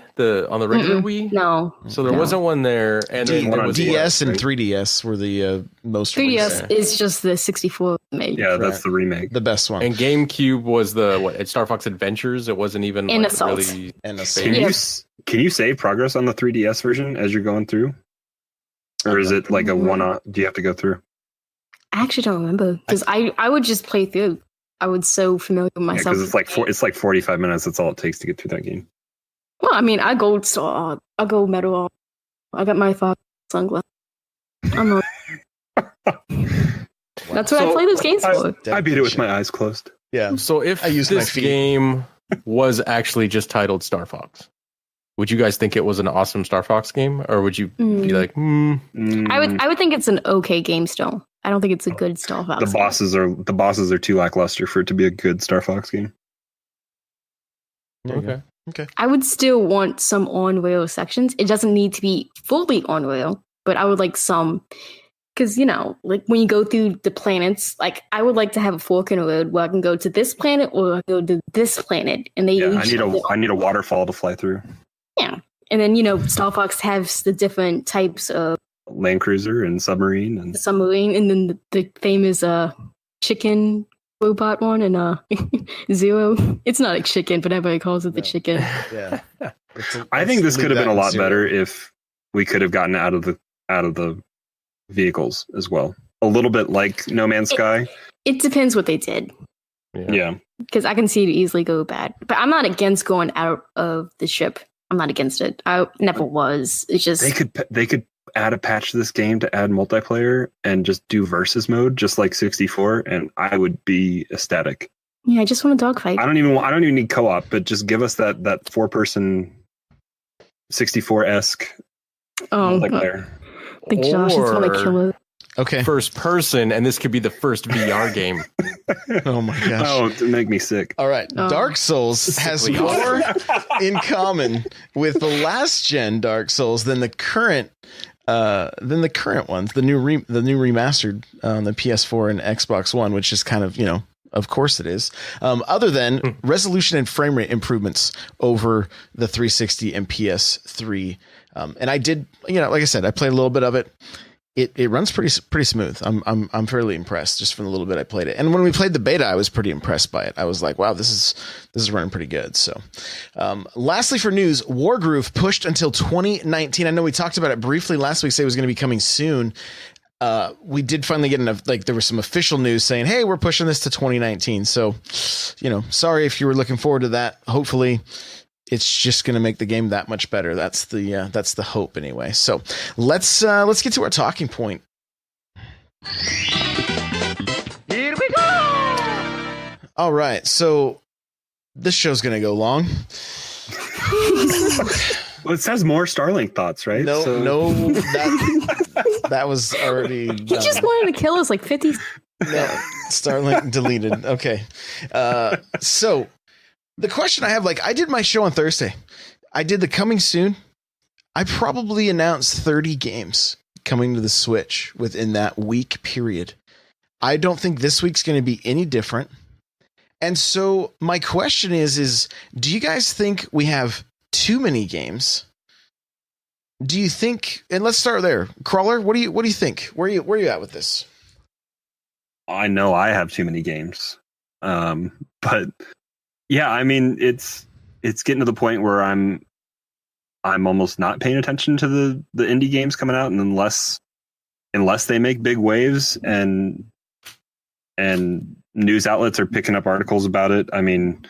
On the regular Wii? No. So there wasn't one there, and then there was DS and 3DS were the most. 3DS is just the 64 remake. Yeah, that's the remake, the best one. And GameCube was the Star Fox Adventures. It wasn't even in like Assault. Really. Can you save progress on the 3DS version as you're going through? Or is it like a one-off? Do you have to go through? I actually don't remember because I would just play through. I was so familiar with myself. Because it's like 45 minutes. That's all it takes to get through that game. Well, I mean, I go metal. I got my sunglasses. I'm That's what I play those games for. I beat it with my eyes closed. Yeah. So if this game was actually just titled Star Fox, would you guys think it was an awesome Star Fox game, or would you be like, I would think it's an okay game still. I don't think it's a good Star Fox. The bosses are too lackluster for it to be a good Star Fox game. Okay. I would still want some on-rail sections. It doesn't need to be fully on-rail, but I would like some, because, like when you go through the planets, like I would like to have a fork in the road where I can go to this planet or go to this planet. And they I need a waterfall to fly through. Yeah. And then, Star Fox has the different types of Land cruiser and submarine. And then the famous chicken robot one and Zero. It's not a chicken, but everybody calls it the chicken. Yeah. I think this could have been a lot better if we could have gotten out of the vehicles as well. A little bit like No Man's Sky. It depends what they did. Yeah. Because I can see it easily go bad. But I'm not against going out of the ship. I'm not against it. I never was. It's just they could add a patch to this game to add multiplayer and just do versus mode, just like 64, and I would be ecstatic. Yeah, I just want a dogfight. I don't even need co-op, but just give us that 4-person 64-esque multiplayer. I think Josh is want to kill it. Okay. First person, and this could be the first VR game. Oh my gosh. Oh, to make me sick. All right. Dark Souls has more in common with the last gen Dark Souls than the current ones, the new remastered on the PS4 and Xbox One, which is kind of course it is. Other than resolution and frame rate improvements over the 360 and PS3. And I did, like I said, I played a little bit of it. It runs pretty smooth. I'm fairly impressed just from the little bit I played it. And when we played the beta, I was pretty impressed by it. I was like, wow, this is running pretty good. So, lastly for news, Wargroove pushed until 2019. I know we talked about it briefly last week. Say it was going to be coming soon. We did finally get enough. Like there was some official news saying, hey, we're pushing this to 2019. So, sorry if you were looking forward to that. Hopefully, it's just going to make the game that much better. That's the hope anyway. So let's get to our talking point. Here we go! All right. So this show's going to go long. Well, it says more Starlink thoughts, right? No, that was already done. He just wanted to kill us like 50. No, Starlink deleted. Okay. So the question I have, I did my show on Thursday. I did the coming soon. I probably announced 30 games coming to the Switch within that week period. I don't think this week's going to be any different. And so my question is do you guys think we have too many games? Do you think, and let's start there. Crawlr, what do you think? Where are you at with this? I know I have too many games. But yeah, I mean, it's getting to the point where I'm almost not paying attention to the indie games coming out, and unless they make big waves and news outlets are picking up articles about it. I mean,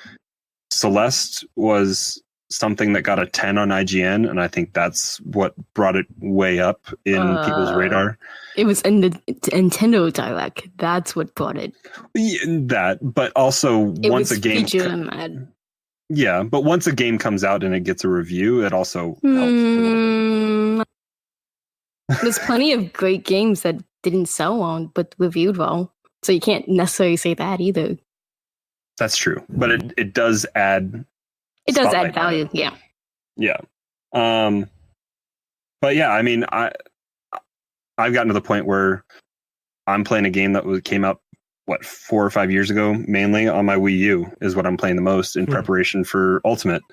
Celeste was something that got a 10 on IGN, and I think that's what brought it way up in people's radar. It was in the Nintendo Direct. That's what brought it. That, but also once a game, yeah, but once a game comes out and it gets a review, it also helps. There's plenty of great games that didn't sell well but reviewed well, so you can't necessarily say that either. That's true, but it does add. It does add value, yeah. Yeah. But yeah, I mean, I've gotten to the point where I'm playing a game that came out 4 or 5 years ago, mainly on my Wii U is what I'm playing the most in preparation for Ultimate.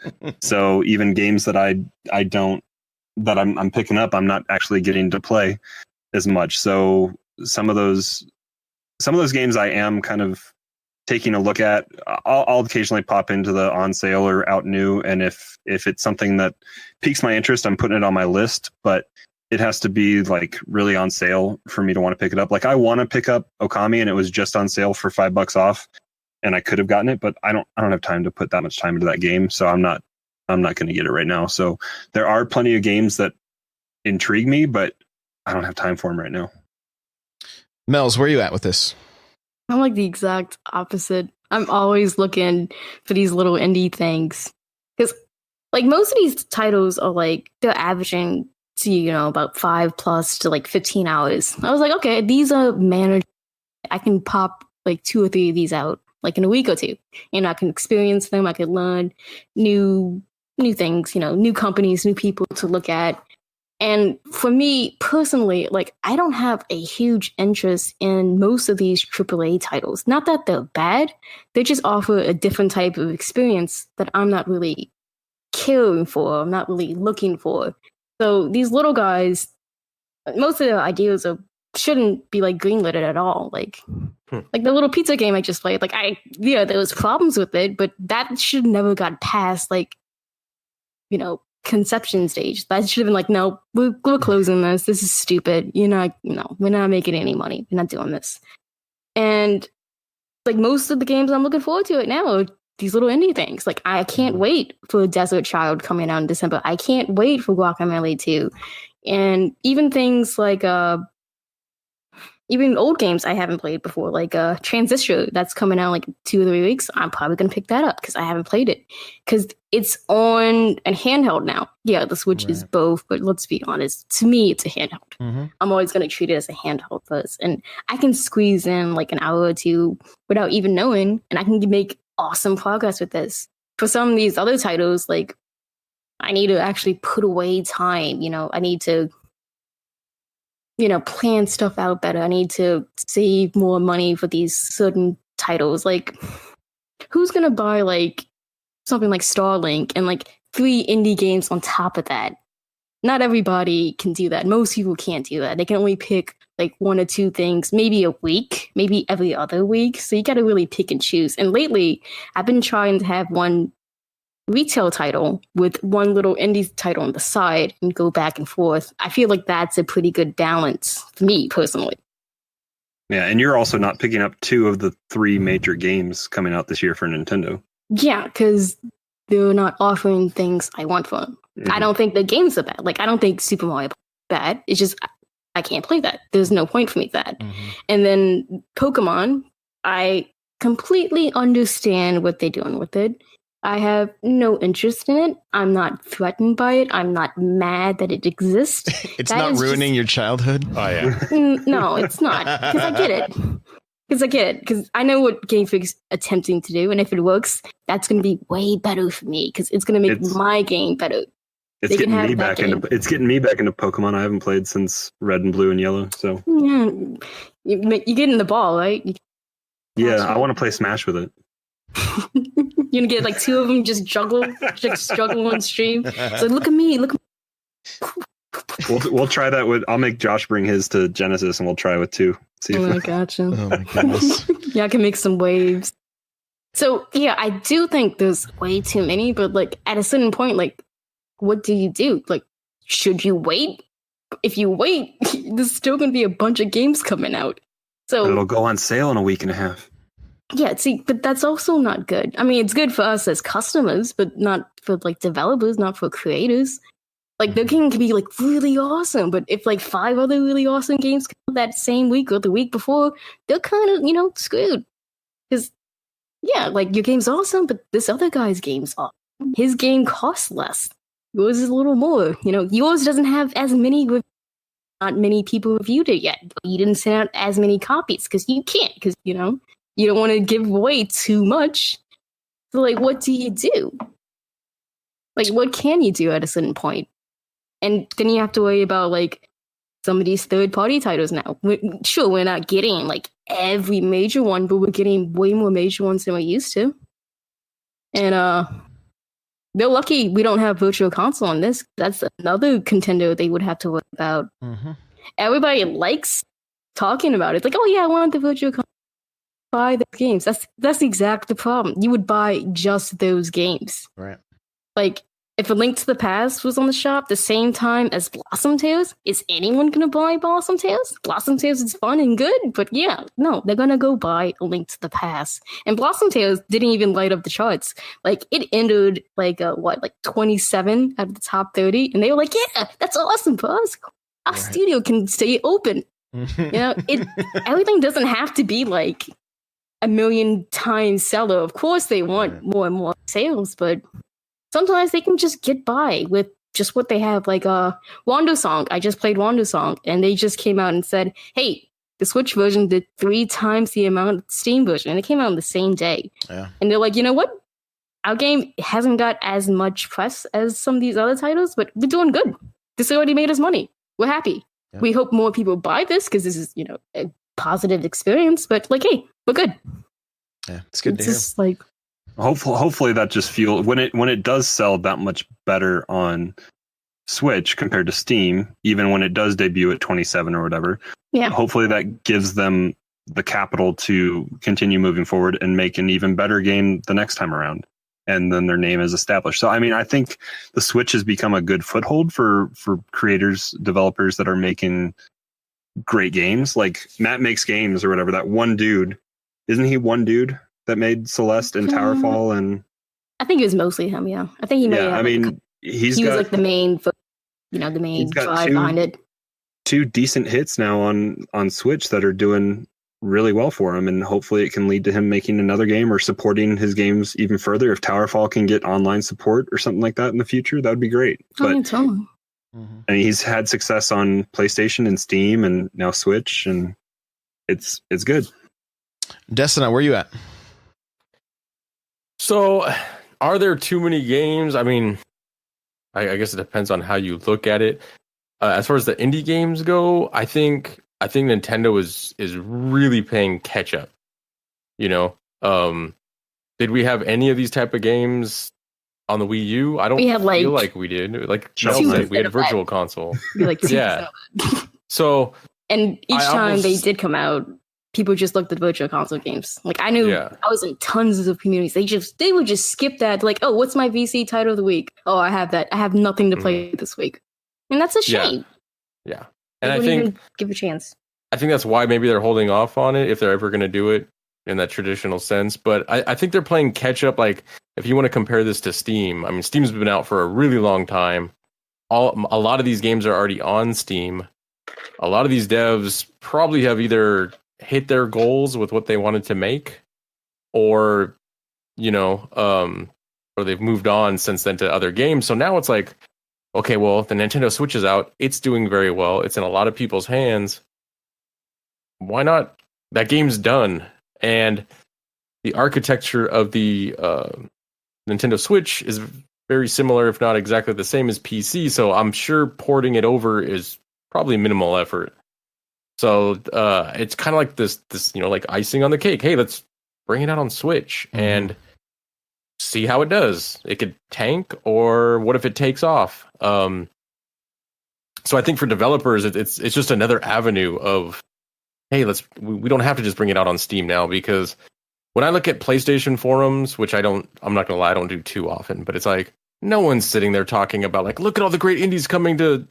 So even games that I'm picking up, I'm not actually getting to play as much. So some of those games I am kind of taking a look at. I'll occasionally pop into the on sale or out new, and if it's something that piques my interest, I'm putting it on my list, but it has to be really on sale for me to want to pick it up. I want to pick up Okami, and it was just on sale for $5 off, and I could have gotten it, but I don't have time to put that much time into that game, so I'm not going to get it right now. So there are plenty of games that intrigue me, but I don't have time for them right now. Mel's, where are you at with this? I'm like the exact opposite. I'm always looking for these little indie things. Because most of these titles are they're averaging to, about 5 plus to like 15 hours. I was like, okay, these are managed. I can pop like 2 or 3 of these out like in a week or 2. I can experience them. I can learn new things, new companies, new people to look at. And for me personally, like, I don't have a huge interest in most of these AAA titles. Not that they're bad. They just offer a different type of experience that I'm not really caring for. I'm not really looking for. So these little guys, most of their ideas shouldn't be like greenlit at all. Like the little pizza game I just played, there was problems with it, but that should never got past conception stage. That should have been like, no, we're closing this. This is stupid. We're not making any money. We're not doing this. And like most of the games I'm looking forward to right now are these little indie things. Like, I can't wait for Desert Child coming out in December. I can't wait for Guacamelee 2. And even things like even old games I haven't played before, like Transistor, that's coming out like 2 or 3 weeks. I'm probably going to pick that up because I haven't played it. Because it's on a handheld now. Yeah, the Switch is both, but let's be honest. To me, it's a handheld. Mm-hmm. I'm always going to treat it as a handheld first. And I can squeeze in like an hour or 2 without even knowing, and I can make awesome progress with this. For some of these other titles, like, I need to actually put away time. I need to plan stuff out better. I need to save more money for these certain titles. Like, who's gonna buy like something like Starlink and like 3 indie games on top of that? Not everybody can do that. Most people can't do that. They can only pick like 1 or 2 things, maybe a week, maybe every other week. So you gotta really pick and choose. And lately, I've been trying to have one retail title with one little indie title on the side and go back and forth. I feel like that's a pretty good balance for me personally. Yeah, and you're also not picking up 2 of the 3 major games coming out this year for Nintendo. Yeah, because they're not offering things I want for them. Mm-hmm. I don't think the games are bad. Like, I don't think Super Mario is bad. It's just I can't play that. There's no point for me for that. Mm-hmm. And then Pokemon, I completely understand what they're doing with it. I have no interest in it. I'm not threatened by it. I'm not mad that it exists. It's not ruining your childhood? Oh, yeah. No, it's not. Because I get it. Because I know what Game Freak's attempting to do. And if it works, that's going to be way better for me. Because it's going to make my game better. It's getting me back into Pokemon. I haven't played since Red and Blue and Yellow. So yeah, you get in the ball, right? I want to play Smash with it. You're gonna get like 2 of them just juggle on stream. So look at me. We'll try that I'll make Josh bring his to Genesis and we'll try with 2. See if gotcha. Oh my goodness. Yeah, I can make some waves. So yeah, I do think there's way too many, but like at a certain point, like, what do you do? Like, should you wait? If you wait, there's still gonna be a bunch of games coming out. So it'll go on sale in a week and a half. Yeah, see, but that's also not good. I mean, it's good for us as customers, but not for like developers, not for creators. Like, the game can be like really awesome, but if like 5 other really awesome games come out that same week or the week before, they're kind of, screwed. Because, yeah, like, your game's awesome, but this other guy's game's awesome. His game costs less. Yours is a little more. Yours doesn't have as many. Not many people reviewed it yet. You didn't send out as many copies because you can't. Because you don't want to give away too much. So, like, what do you do? Like, what can you do at a certain point? And then you have to worry about, like, some of these third-party titles now. We're not getting, like, every major one, but we're getting way more major ones than we used to. And, they're lucky we don't have Virtual Console on this. That's another contender they would have to worry about. Mm-hmm. Everybody likes talking about it. It's like, oh, yeah, I want the Virtual Console. Buy those games. That's exactly the problem. You would buy just those games. Right. Like, if A Link to the Past was on the shop the same time as Blossom Tales, is anyone going to buy Blossom Tales? Blossom Tales is fun and good, but yeah, no, they're going to go buy A Link to the Past. And Blossom Tales didn't even light up the charts. Like, it entered, like 27 out of the top 30, and they were like, yeah, that's awesome, boss. Our studio can stay open. Everything doesn't have to be, like, a million times seller. Of course they want more and more sales, but sometimes they can just get by with just what they have. Like Wando Song. I just played Wando Song, and they just came out and said, "Hey, the Switch version did 3 times the amount of the Steam version," and it came out on the same day. Yeah. And they're like, you know what? Our game hasn't got as much press as some of these other titles, but we're doing good. This already made us money. We're happy. Yeah. We hope more people buy this because this is, a positive experience. But like, hey, we're good. Yeah, it's good It's to hear. just like, Hopefully that just fuels when it does sell that much better on Switch compared to Steam, even when it does debut at 27 or whatever. yeah. Hopefully that gives them the capital to continue moving forward and make an even better game the next time around. And then their name is established. So, I mean, I think the Switch has become a good foothold for creators, developers that are making great games. Like Matt Makes Games or whatever, that one dude. Isn't he one dude that made Celeste and Towerfall? And I think it was mostly him, yeah. I think he may have, he was like the main, the main he's got drive behind it. 2 decent hits now on Switch that are doing really well for him, and hopefully it can lead to him making another game or supporting his games even further. If Towerfall can get online support or something like that in the future, that would be great. But Totally. I mean, he's had success on PlayStation and Steam and now Switch, and it's good. Destinaut, where you at? So, are there too many games? I mean, I guess it depends on how you look at it. As far as the indie games go, I think Nintendo is really playing catch up. Did we have any of these type of games on the Wii U? I don't feel like we did. Like we had a Virtual Console. Like yeah. So, and each time they did come out, people just looked at Virtual Console games. Like I knew I was in tons of communities. They would just skip that. Like, oh, what's my VC title of the week? Oh, I have that. I have nothing to play this week, and that's a shame. Yeah. And I think give a chance. I think that's why maybe they're holding off on it if they're ever going to do it in that traditional sense. But I think they're playing catch up. Like if you want to compare this to Steam, I mean, Steam's been out for a really long time. A lot of these games are already on Steam. A lot of these devs probably have either hit their goals with what they wanted to make, or or they've moved on since then to other games. So now it's like, okay, well, the Nintendo Switch is out. It's doing very well. It's in a lot of people's hands. Why not? That game's done. And the architecture of the Nintendo Switch is very similar, if not exactly the same as PC. So I'm sure porting it over is probably minimal effort. So it's kind of like this, like icing on the cake. Hey, let's bring it out on Switch and see how it does. It could tank, or what if it takes off? So I think for developers, it's just another avenue of, hey, we don't have to just bring it out on Steam now, because when I look at PlayStation forums, which I'm not gonna lie, I don't do too often, but it's like no one's sitting there talking about like, look at all the great indies coming to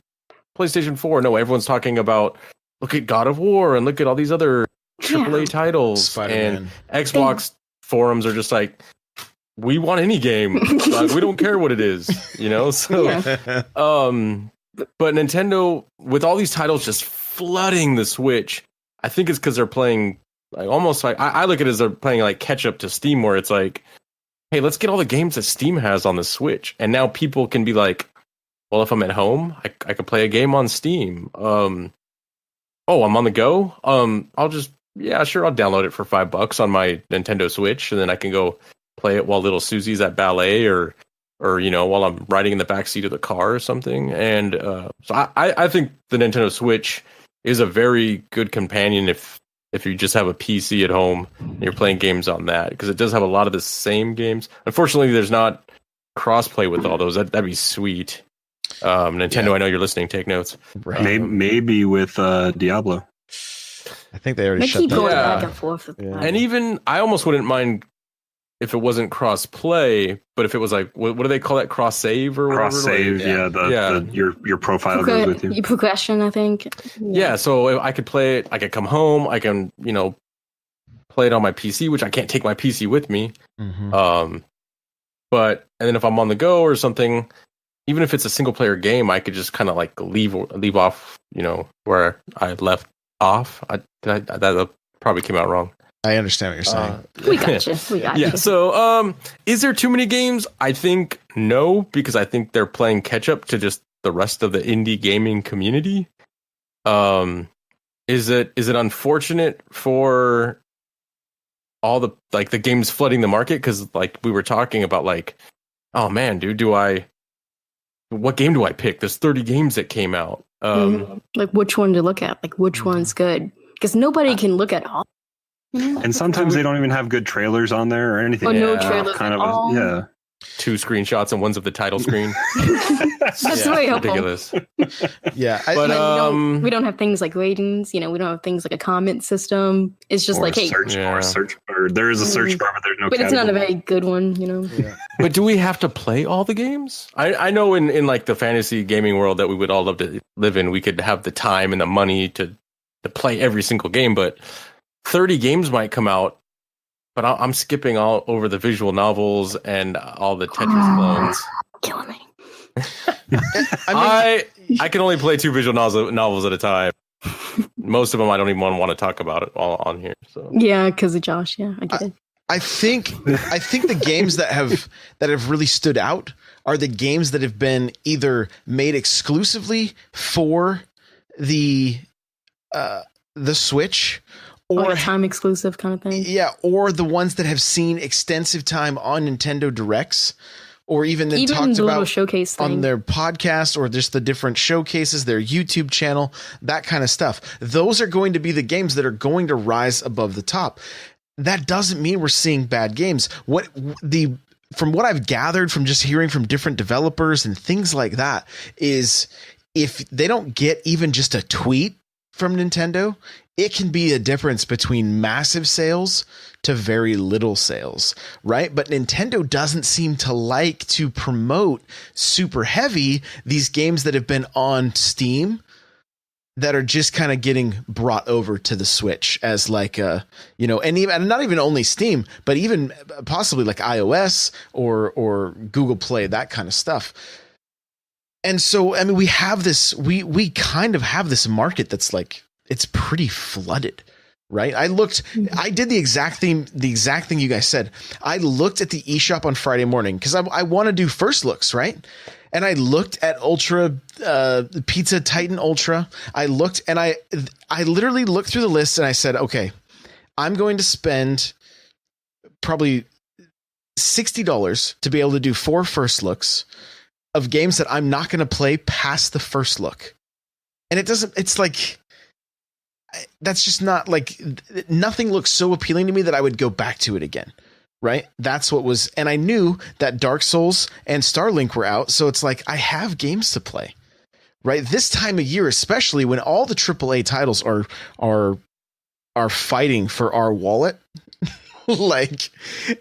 PlayStation 4. No, everyone's talking about, look at God of War and look at all these other AAA titles. Spider-Man. And Xbox forums are just like, we want any game. Like, we don't care what it is, So, but Nintendo, with all these titles just flooding the Switch, I think it's because they're playing like almost like I look at it as they're playing like catch up to Steam, where it's like, hey, let's get all the games that Steam has on the Switch, and now people can be like, well, if I'm at home, I could play a game on Steam. I'm on the go. I'll download it for $5 on my Nintendo Switch, and then I can go play it while little Susie's at ballet, or while I'm riding in the backseat of the car or something. And so I think the Nintendo Switch is a very good companion if you just have a PC at home and you're playing games on that, because it does have a lot of the same games. Unfortunately, there's not crossplay with all those. That'd be sweet. Nintendo, I know you're listening. Take notes. Right. Maybe with Diablo. I think they already shut keep that going down. back and forth with that. And even I almost wouldn't mind if it wasn't cross play, but if it was like, what do they call that? Cross save or whatever? Cross save, your profile goes with you. Progression, I think. Yeah, so if I could play it, I could come home, I can, play it on my PC, which I can't take my PC with me. Mhm. But and then if I'm on the go or something, even if it's a single player game, I could just kind of like leave off, where I left off. That probably came out wrong. I understand what you're saying. We got you. We got Yeah. you. So, is there too many games? I think no, because I think they're playing catch up to just the rest of the indie gaming community. Is it unfortunate for all the the games flooding the market? Because like we were talking about, like, oh man, dude, what game do I pick? There's 30 games that came out. Like which one to look at? Like which one's good? Because nobody can look at all. And sometimes they don't even have good trailers on there or anything. Oh, no Yeah, trailers kind at of all. yeah. 2 screenshots and one's of the title screen. That's Yeah, very helpful. Ridiculous. Yeah, But we don't have things like ratings. We don't have things like a comment system. It's just Or like, hey, search Yeah. or there is a search bar, but there's no. but it's not a category. very good one. But do we have to play all the games? I know in like the fantasy gaming world that we would all love to live in, we could have the time and the money to play every single game, but 30 games might come out. But I'm skipping all over the visual novels and all the Tetris clones. Killing me. I I can only play 2 visual novels at a time. Most of them I don't even want to talk about it all on here. So Yeah, because of Josh. Yeah, I get it. I think the games that have really stood out are the games that have been either made exclusively for the Switch, or Like a time exclusive kind of thing. yeah, or the ones that have seen extensive time on Nintendo Directs, or even then Even talked the little about showcase thing. on their podcast, or just the different showcases, their YouTube channel, that kind of stuff. Those are going to be the games that are going to rise above the top. That doesn't mean we're seeing bad games. From what I've gathered from just hearing from different developers and things like that, is if they don't get even just a tweet from Nintendo, it can be a difference between massive sales to very little sales, right? But Nintendo doesn't seem to like to promote super heavy these games that have been on Steam that are just kind of getting brought over to the Switch as like and not even only Steam, but even possibly like iOS or Google Play, that kind of stuff. And so, I mean, we have this, we kind of have this market that's like, it's pretty flooded, right? I did the exact thing you guys said. I looked at the eShop on Friday morning because I want to do first looks, right? And I looked at Pizza Titan Ultra. I looked and I literally looked through the list and I said, okay, I'm going to spend probably $60 to be able to do 4 first looks of games that I'm not going to play past the first look. And it's like, that's just not like, nothing looks so appealing to me that I would go back to it again. Right. That's what was. And I knew that Dark Souls and Starlink were out. So it's like, I have games to play right this time of year, especially when all the AAA titles are fighting for our wallet. Like,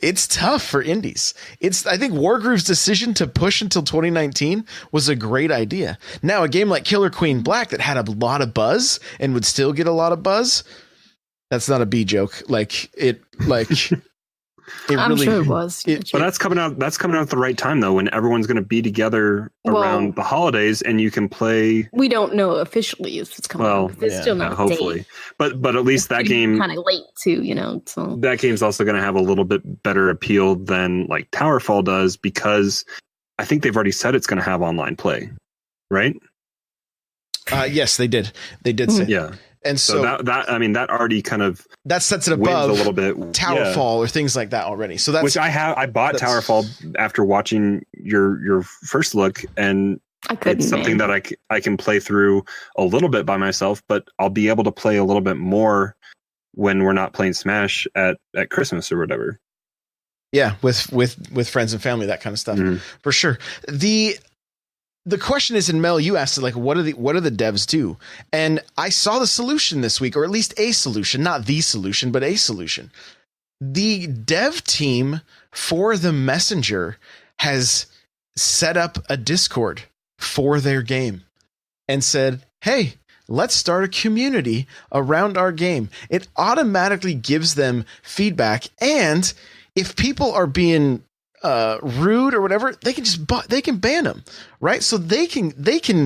it's tough for indies. I think Wargroove's decision to push until 2019 was a great idea. Now, a game like Killer Queen Black that had a lot of buzz and would still get a lot of buzz. That's not a B joke. I'm sure it was. But that's coming out at the right time though, when everyone's going to be together around the holidays, and you can play. We don't know officially if it's coming out. It's still not hopefully. But at least that game kind of late too, So that game's also going to have a little bit better appeal than like Towerfall does, because I think they've already said it's going to have online play, right? Yes, they did. They did say yeah. And so that already kind of that sets it above a little bit Towerfall or things like that already. So that's which I bought Towerfall after watching your first look, and it's something that I can play through a little bit by myself, but I'll be able to play a little bit more when we're not playing Smash at Christmas or whatever. Yeah, with friends and family, that kind of stuff, for sure. The question is, and Mel, you asked, like, what do the devs do? And I saw the solution this week, or at least a solution, not the solution, but a solution. The dev team for the Messenger has set up a Discord for their game and said, hey, let's start a community around our game. It automatically gives them feedback. And if people are being rude or whatever, they can ban them, right? So they can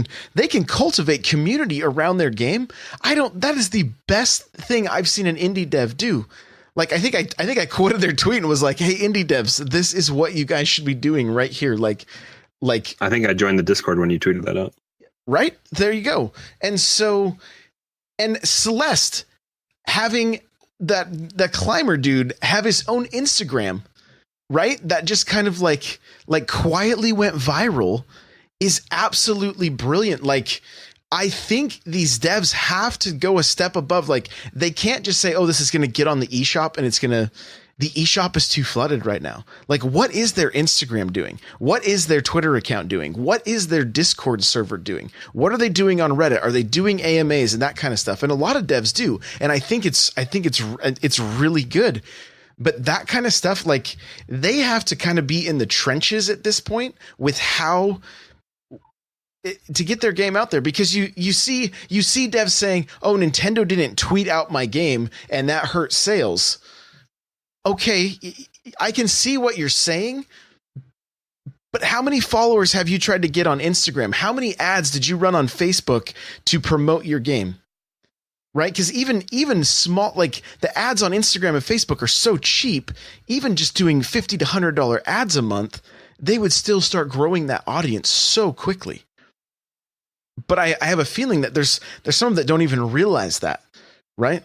cultivate community around their game. That is the best thing I've seen an indie dev do. Like I think I quoted their tweet and was like, "Hey, indie devs, this is what you guys should be doing right here." Like I think I joined the Discord when you tweeted that out. Right there, you go. And so, and Celeste having the climber dude have his own Instagram, right? That just kind of like quietly went viral is absolutely brilliant. Like, I think these devs have to go a step above. Like, they can't just say, oh, this is going to get on the eShop and the eShop is too flooded right now. Like, what is their Instagram doing? What is their Twitter account doing? What is their Discord server doing? What are they doing on Reddit? Are they doing AMAs and that kind of stuff? And a lot of devs do. And I think it's really good. But that kind of stuff, like, they have to kind of be in the trenches at this point with how to get their game out there, because you see devs saying, oh, Nintendo didn't tweet out my game and that hurt sales. Okay, I can see what you're saying, but how many followers have you tried to get on Instagram? How many ads did you run on Facebook to promote your game? Right? Because even small, like the ads on Instagram and Facebook are so cheap, even just doing $50 to $100 ads a month, they would still start growing that audience so quickly. But I have a feeling that there's some that don't even realize that, right?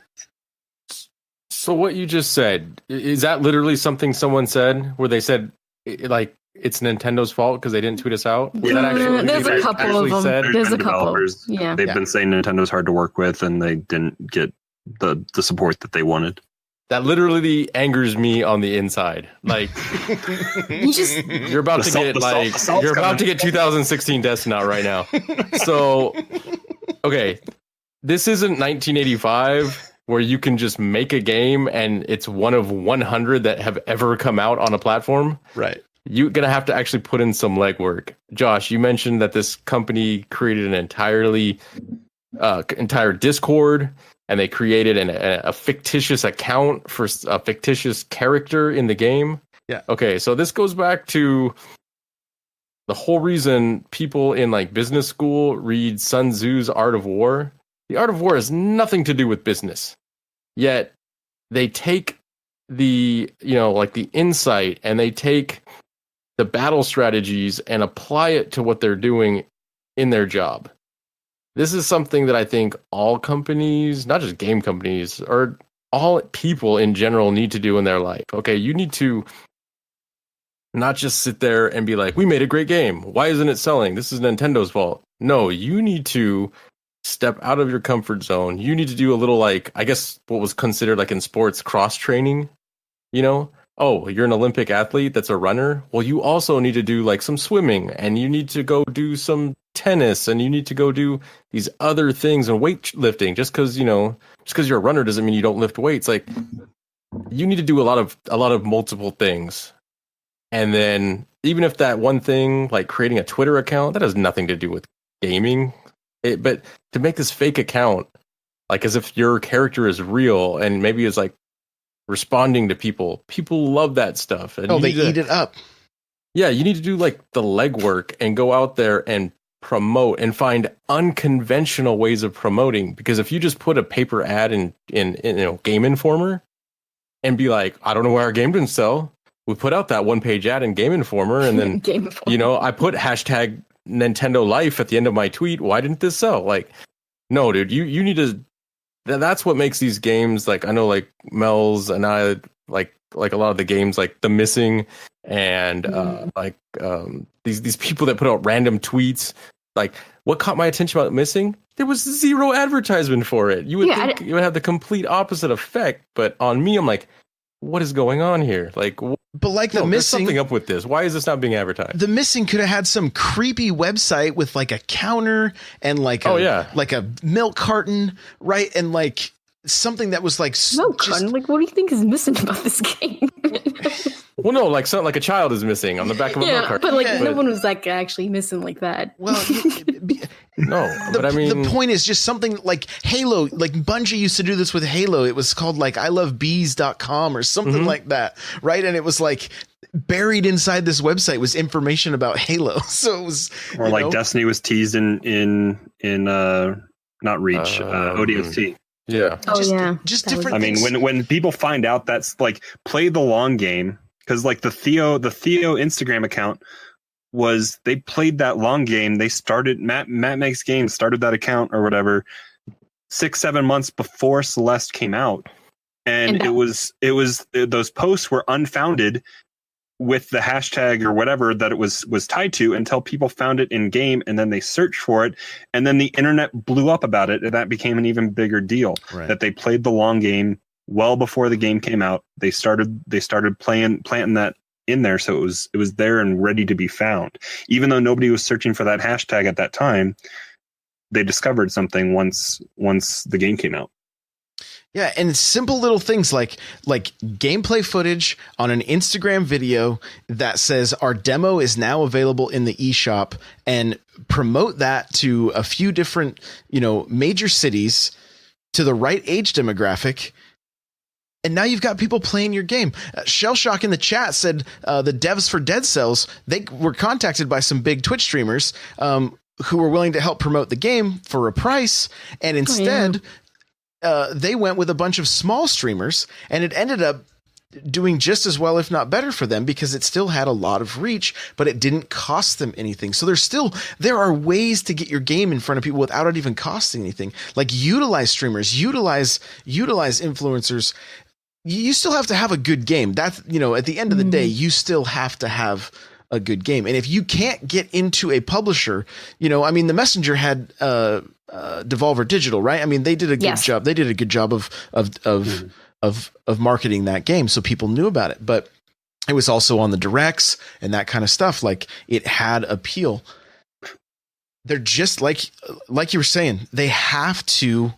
So what you just said, is that literally something someone said where they said, like, it's Nintendo's fault because they didn't tweet us out? Was that actually there's a couple of them. There's a couple. Yeah. They've been saying Nintendo's hard to work with and they didn't get the support that they wanted. That literally angers me on the inside. Like, you're about to get 2016 Destinaut right now. So, okay, this isn't 1985 where you can just make a game and it's one of 100 that have ever come out on a platform. Right. You're gonna have to actually put in some legwork. Josh, you mentioned that this company created an entire Discord. And they created a fictitious account for a fictitious character in the game. Yeah. Okay, so this goes back to the whole reason people in like business school read Sun Tzu's Art of War. The Art of War has nothing to do with business. Yet they take the insight and they take the battle strategies and apply it to what they're doing in their job. This is something that I think all companies, not just game companies, or all people in general need to do in their life. Okay, you need to not just sit there and be like, we made a great game. Why isn't it selling? This is Nintendo's fault. No, you need to step out of your comfort zone. You need to do a little, like, I guess what was considered like in sports, cross training. You know, oh, you're an Olympic athlete that's a runner. Well, you also need to do like some swimming and you need to go do some tennis and you need to go do these other things and weightlifting. Just because you're a runner doesn't mean you don't lift weights. Like, you need to do a lot of multiple things. And then even if that one thing, like creating a Twitter account, that has nothing to do with gaming, but to make this fake account, like as if your character is real and maybe is like responding to people love that stuff. And they eat it up. Yeah, you need to do like the legwork and go out there and promote and find unconventional ways of promoting. Because if you just put a paper ad in Game Informer and be like, I don't know why our game didn't sell. We put out that one-page ad in Game Informer, and then I put hashtag Nintendo Life at the end of my tweet. Why didn't this sell? Like, no, dude, you need to. That's what makes these games, like, I know, like Mel's and I like a lot of the games, like The Missing, and these people that put out random tweets. Like, what caught my attention about Missing? There was zero advertisement for it. You would think it would have the complete opposite effect, but on me, I'm like, what is going on here? Like, but like The Missing, there's something up with this. Why is this not being advertised? The Missing could have had some creepy website with like a counter and like a milk carton, right? And like something that was like milk carton. Like, what do you think is missing about this game? Well, no, like something like a child is missing on the back of a milk carton. But like no one was like actually missing like that. Well, but I mean, the point is just something like Halo. Like Bungie used to do this with Halo. It was called like ilovebees.com or something like that, right? And it was like buried inside this website was information about Halo. So it was, Destiny was teased in not Reach, ODST. Yeah. Oh yeah. Just That was- different I mean, things. when people find out that's like play the long game, because like the Theo Instagram account was they played that long game. They started Matt Makes Games started that account or whatever 6-7 months before Celeste came out, and it was those posts were unfounded with the hashtag or whatever that it was tied to until people found it in game, and then they searched for it, and then the internet blew up about it, and that became an even bigger deal. Right. That they played the long game well before the game came out. They started planting that in there, so it was there and ready to be found. Even though nobody was searching for that hashtag at that time, they discovered something once the game came out. Yeah, and simple little things like gameplay footage on an Instagram video that says our demo is now available in the eShop, and promote that to a few different, major cities to the right age demographic. And now you've got people playing your game. Shellshock in the chat said the devs for Dead Cells, they were contacted by some big Twitch streamers who were willing to help promote the game for a price, and instead they went with a bunch of small streamers, and it ended up doing just as well, if not better, for them, because it still had a lot of reach, but it didn't cost them anything. So there are ways to get your game in front of people without it even costing anything. Like utilize streamers, utilize influencers. You still have to have a good game. That's, at the end of the day, you still have to have a good game. And if you can't get into a publisher, the Messenger had Devolver Digital, right? I mean, they did a good job. They did a good job of marketing that game, so people knew about it. But it was also on the directs and that kind of stuff. Like, it had appeal. They're just like you were saying, they have to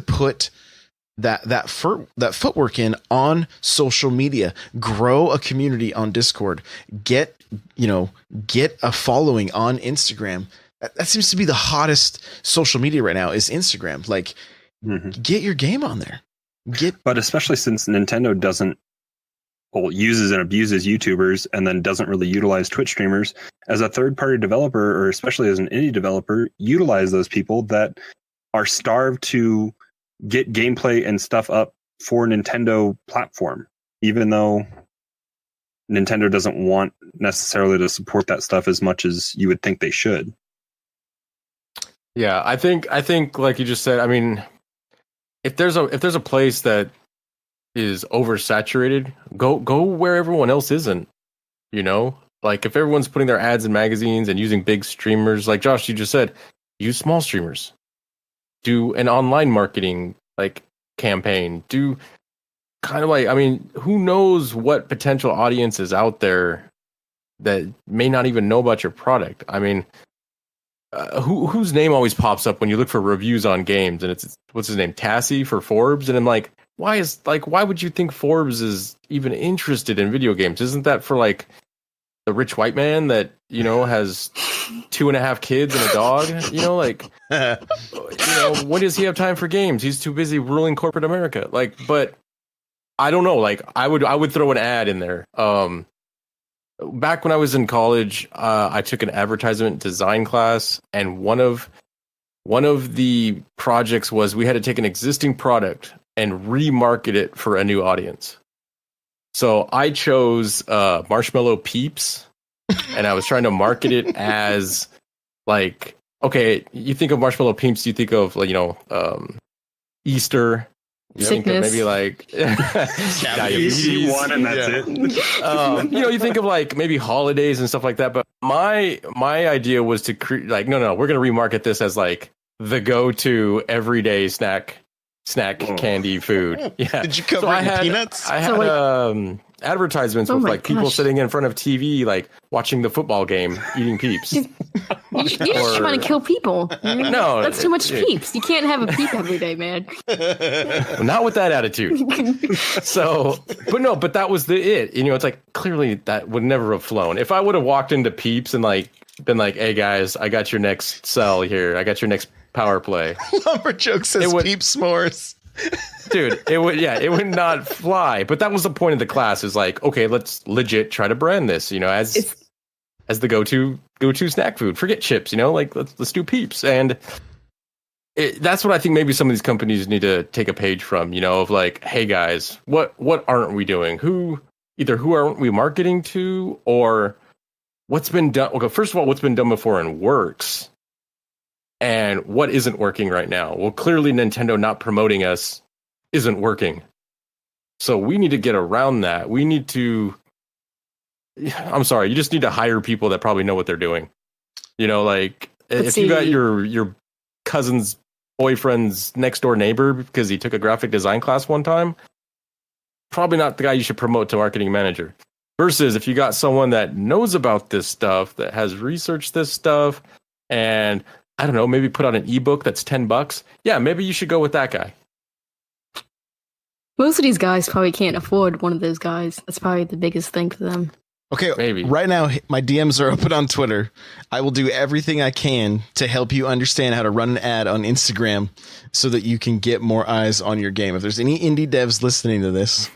put that footwork in on social media, grow a community on Discord, get a following on Instagram. That seems to be the hottest social media right now, is Instagram. Like, get your game on there. But especially since Nintendo uses and abuses YouTubers and then doesn't really utilize Twitch streamers, as a third-party developer, or especially as an indie developer, utilize those people that are starved to get gameplay and stuff up for Nintendo platform, even though Nintendo doesn't want necessarily to support that stuff as much as you would think they should. Yeah, I think like you just said, I mean, if there's a place that is oversaturated, go where everyone else isn't. Like if everyone's putting their ads in magazines and using big streamers, like Josh, you just said, use small streamers. Do an online marketing campaign. Do kind of who knows what potential audience is out there that may not even know about your product. I mean, whose name always pops up when you look for reviews on games, and it's what's his name, Tassie for Forbes, and I'm like, why would you think Forbes is even interested in video games? Isn't that for the rich white man that has 2.5 kids and a dog? When does he have time for games? He's too busy ruling corporate America. But I don't know. I would throw an ad in there. Back when I was in college, I took an advertisement design class, and one of the projects was we had to take an existing product and remarket it for a new audience. So I chose Marshmallow Peeps, and I was trying to market it as okay, you think of Marshmallow Peeps, you think of Easter. You think of maybe diabetes, one, and that's it. You think of maybe holidays and stuff like that. But my idea was to create no, we're gonna remarket this as the go-to everyday snack candy food. Yeah. Did you cover it in peanuts? I had advertisements with people sitting in front of TV, watching the football game, eating Peeps. You're just trying to kill people. No, that's too much Peeps. You can't have a Peep every day, man. Not with that attitude. But that was it. It's clearly that would never have flown. If I would have walked into Peeps and been hey guys, I got your next sell here. I got your next power play. Lumberjoke says Peep s'mores. Dude, it would not fly. But that was the point of the class, is okay, let's legit try to brand this, as the go-to snack food. Forget chips, let's do Peeps. And that's what I think maybe some of these companies need to take a page from, of like, hey guys, what aren't we doing? Who aren't we marketing to, or what's been done? Okay, first of all, what's been done before and works, and what isn't working right now? Well, clearly Nintendo not promoting us isn't working. So we need to get around that. We need to, I'm sorry, you just need to hire people that probably know what they're doing. Like if you got your cousin's boyfriend's next door neighbor because he took a graphic design class one time, probably not the guy you should promote to marketing manager. Versus if you got someone that knows about this stuff, that has researched this stuff, and I don't know, maybe put out an ebook that's $10. Yeah, maybe you should go with that guy. Most of these guys probably can't afford one of those guys. That's probably the biggest thing for them. Okay, maybe. Right now, my DMs are open on Twitter. I will do everything I can to help you understand how to run an ad on Instagram so that you can get more eyes on your game. If there's any indie devs listening to this,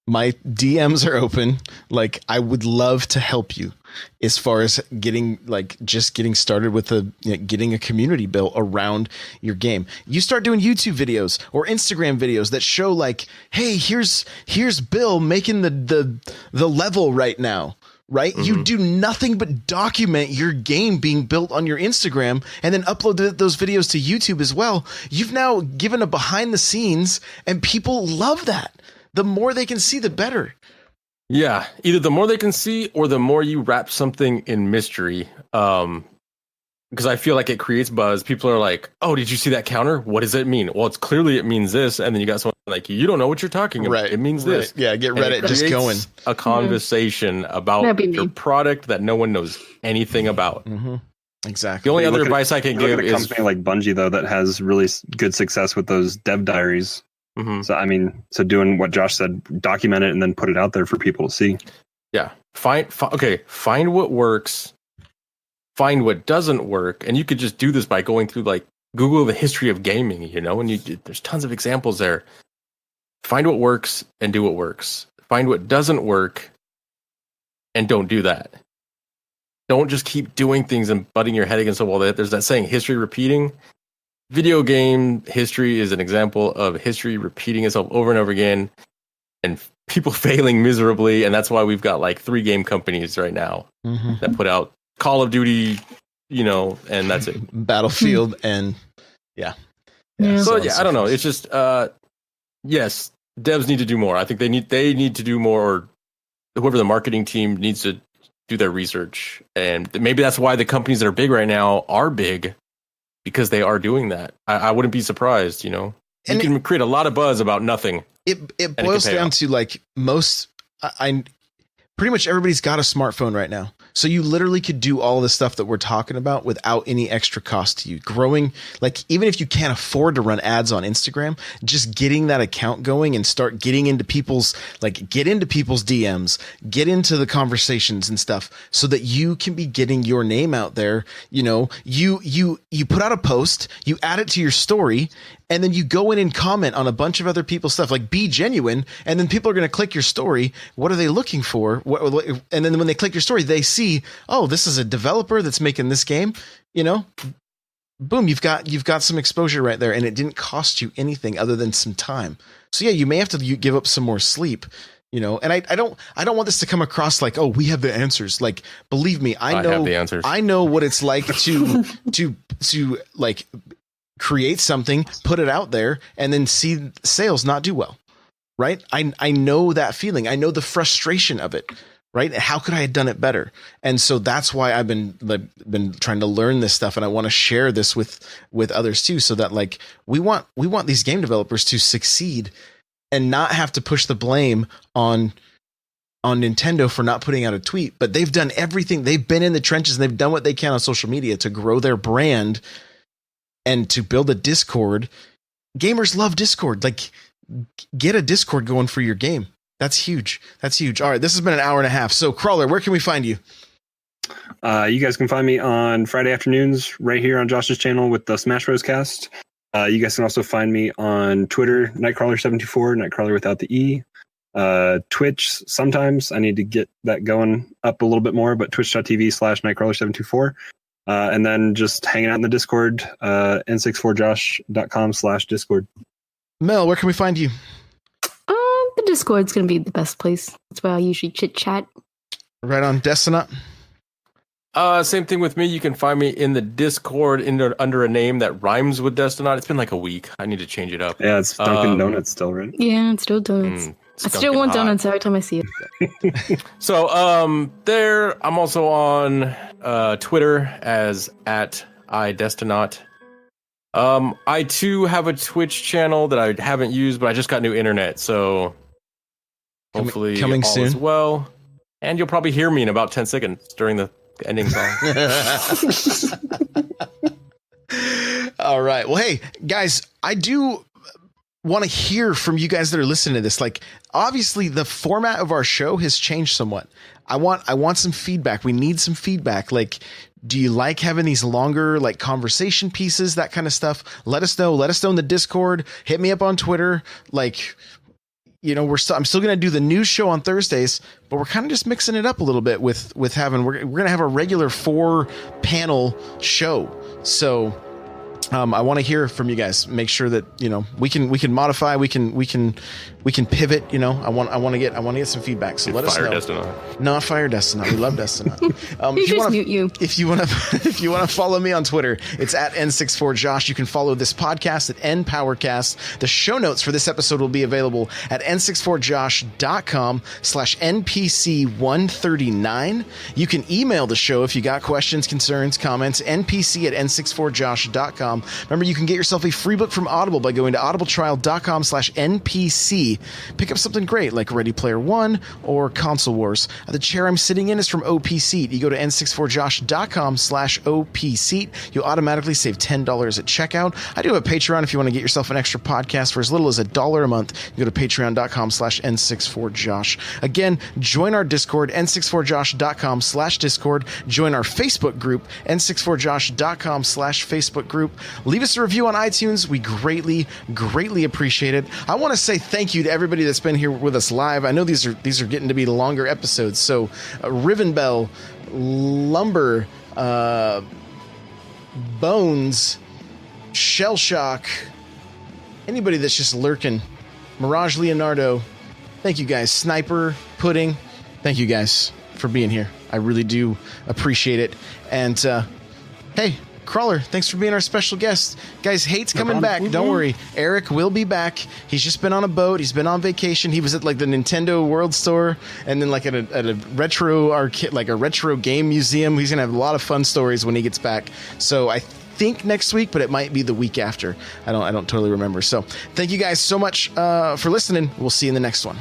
my DMs are open. Like, I would love to help you as far as getting started with getting a community built around your game. You start doing YouTube videos or Instagram videos that show like, hey, here's Bill making the level right now. Right? Mm-hmm. You do nothing but document your game being built on your Instagram and then upload those videos to YouTube as well. You've now given a behind the scenes, and people love that. The more they can see, the better. Yeah, either the more they can see or the more you wrap something in mystery. Because I feel like it creates buzz. People are like, oh, did you see that counter? What does it mean? Well, it means this. And then you got someone like, you don't know what you're talking about. Right, it means this. Yeah, get Reddit just going. A conversation about your product that no one knows anything about. Mm-hmm. Exactly. The only other advice I can give is a company like Bungie, though, that has really good success with those dev diaries. Mm-hmm. So doing what Josh said, document it and then put it out there for people to see. Yeah. Find what works. Find what doesn't work, and you could just do this by going through like Google the history of gaming, and there's tons of examples there. Find what works and do what works. Find what doesn't work and don't do that. Don't just keep doing things and butting your head against the wall. There's that saying, history repeating. Video game history is an example of history repeating itself over and over again, and people failing miserably, and that's why we've got like 3 game companies right now that put out Call of Duty, and that's it. Battlefield and yeah. So I don't know. It's just yes, devs need to do more. I think they need to do more, or whoever the marketing team needs to do their research. And maybe that's why the companies that are big right now are big, because they are doing that. I wouldn't be surprised, You can create a lot of buzz about nothing. It boils down to like pretty much everybody's got a smartphone right now. So you literally could do all the stuff that we're talking about without any extra cost to you. Growing, like, even if you can't afford to run ads on Instagram, just getting that account going and start getting into people's DMs, get into the conversations and stuff so that you can be getting your name out there. You put out a post, you add it to your story, and then you go in and comment on a bunch of other people's stuff, like be genuine. And then people are going to click your story. What are they looking for? And then when they click your story, they see, oh, this is a developer that's making this game, boom, you've got some exposure right there. And it didn't cost you anything other than some time. So yeah, you may have to give up some more sleep, and I don't want this to come across like, oh, we have the answers. Like, believe me, I know the answers. I know what it's like to like create something, put it out there, and then see sales not do well. Right. I know that feeling. I know the frustration of it. Right. How could I have done it better? And so that's why I've been trying to learn this stuff. And I want to share this with others too, so that like we want these game developers to succeed and not have to push the blame on Nintendo for not putting out a tweet. But they've done everything. They've been in the trenches and they've done what they can on social media to grow their brand and to build a Discord. Gamers love Discord. Like, get a Discord going for your game. That's huge. All right, this has been an hour and a half. So, Crawlr, where can we find you? You guys can find me on Friday afternoons right here on Josh's channel with the Smash Bros. Cast. You guys can also find me on Twitter, Nightcrawler724, Nightcrawler without the E. Twitch, sometimes I need to get that going up a little bit more, but twitch.tv/Nightcrawler724. And then just hanging out in the Discord, n64josh.com/Discord. Mel, where can we find you? The Discord's gonna be the best place. That's where I usually chit chat. Right on, Destinaut. Same thing with me. You can find me in the Discord under a name that rhymes with Destinaut. It's been like a week. I need to change it up. Yeah, it's Dunkin' Donuts still, right? Yeah, it's still donuts. I still want donuts every time I see it. So there, I'm also on Twitter as @iDestinaut. I too have a Twitch channel that I haven't used, but I just got new internet, so hopefully coming all soon is well. And you'll probably hear me in about 10 seconds during the ending song. All right. Well, hey guys, I do want to hear from you guys that are listening to this. Like, obviously the format of our show has changed somewhat. I want some feedback. We need some feedback. Like, do you like having these longer, like, conversation pieces, that kind of stuff? Let us know. Let us know in the Discord. Hit me up on Twitter. Like, you know, I'm still going to do the news show on Thursdays, but we're kind of just mixing it up a little bit with having, we're going to have a regular 4-panel show. So I want to hear from you guys. Make sure that, you know, we can modify, we can pivot. You know, I want to get some feedback. So let us know. Destinaut. Not fire Destinaut. We love Destinaut. If you want to follow me on Twitter, it's @n64josh. You can follow this podcast at npowercast. The show notes for this episode will be available at n64josh.com/npc139. You can email the show if you got questions, concerns, comments. npc@n64josh.com. Remember, you can get yourself a free book from Audible by going to audibletrial.com/npc. Pick up something great like Ready Player One or Console Wars. The chair I'm sitting in is from Opseat. You go to n64josh.com/opseat. You'll automatically save $10 at checkout. I do have a Patreon if you want to get yourself an extra podcast for as little as $1 a month. You go to patreon.com/n64josh. Again, join our Discord, n64josh.com/discord. Join our Facebook group, n64josh.com/Facebook group. Leave us a review on iTunes. We greatly appreciate it. I want to say thank you to everybody that's been here with us live. I know these are getting to be longer episodes. So Rivenbell, Lumber, Bones, Shell Shock, anybody that's just lurking, Mirage Leonardo, thank you guys. Sniper, Pudding, thank you guys for being here. I really do appreciate it. And hey, Crawlr, thanks for being our special guest. Guys, Hate's coming back. Don't worry. Eric will be back. He's just been on a boat. He's been on vacation. He was at like the Nintendo World Store and then like at a retro arcade, like a retro game museum. He's going to have a lot of fun stories when he gets back. So I think next week, but it might be the week after. I don't totally remember. So thank you guys so much for listening. We'll see you in the next one.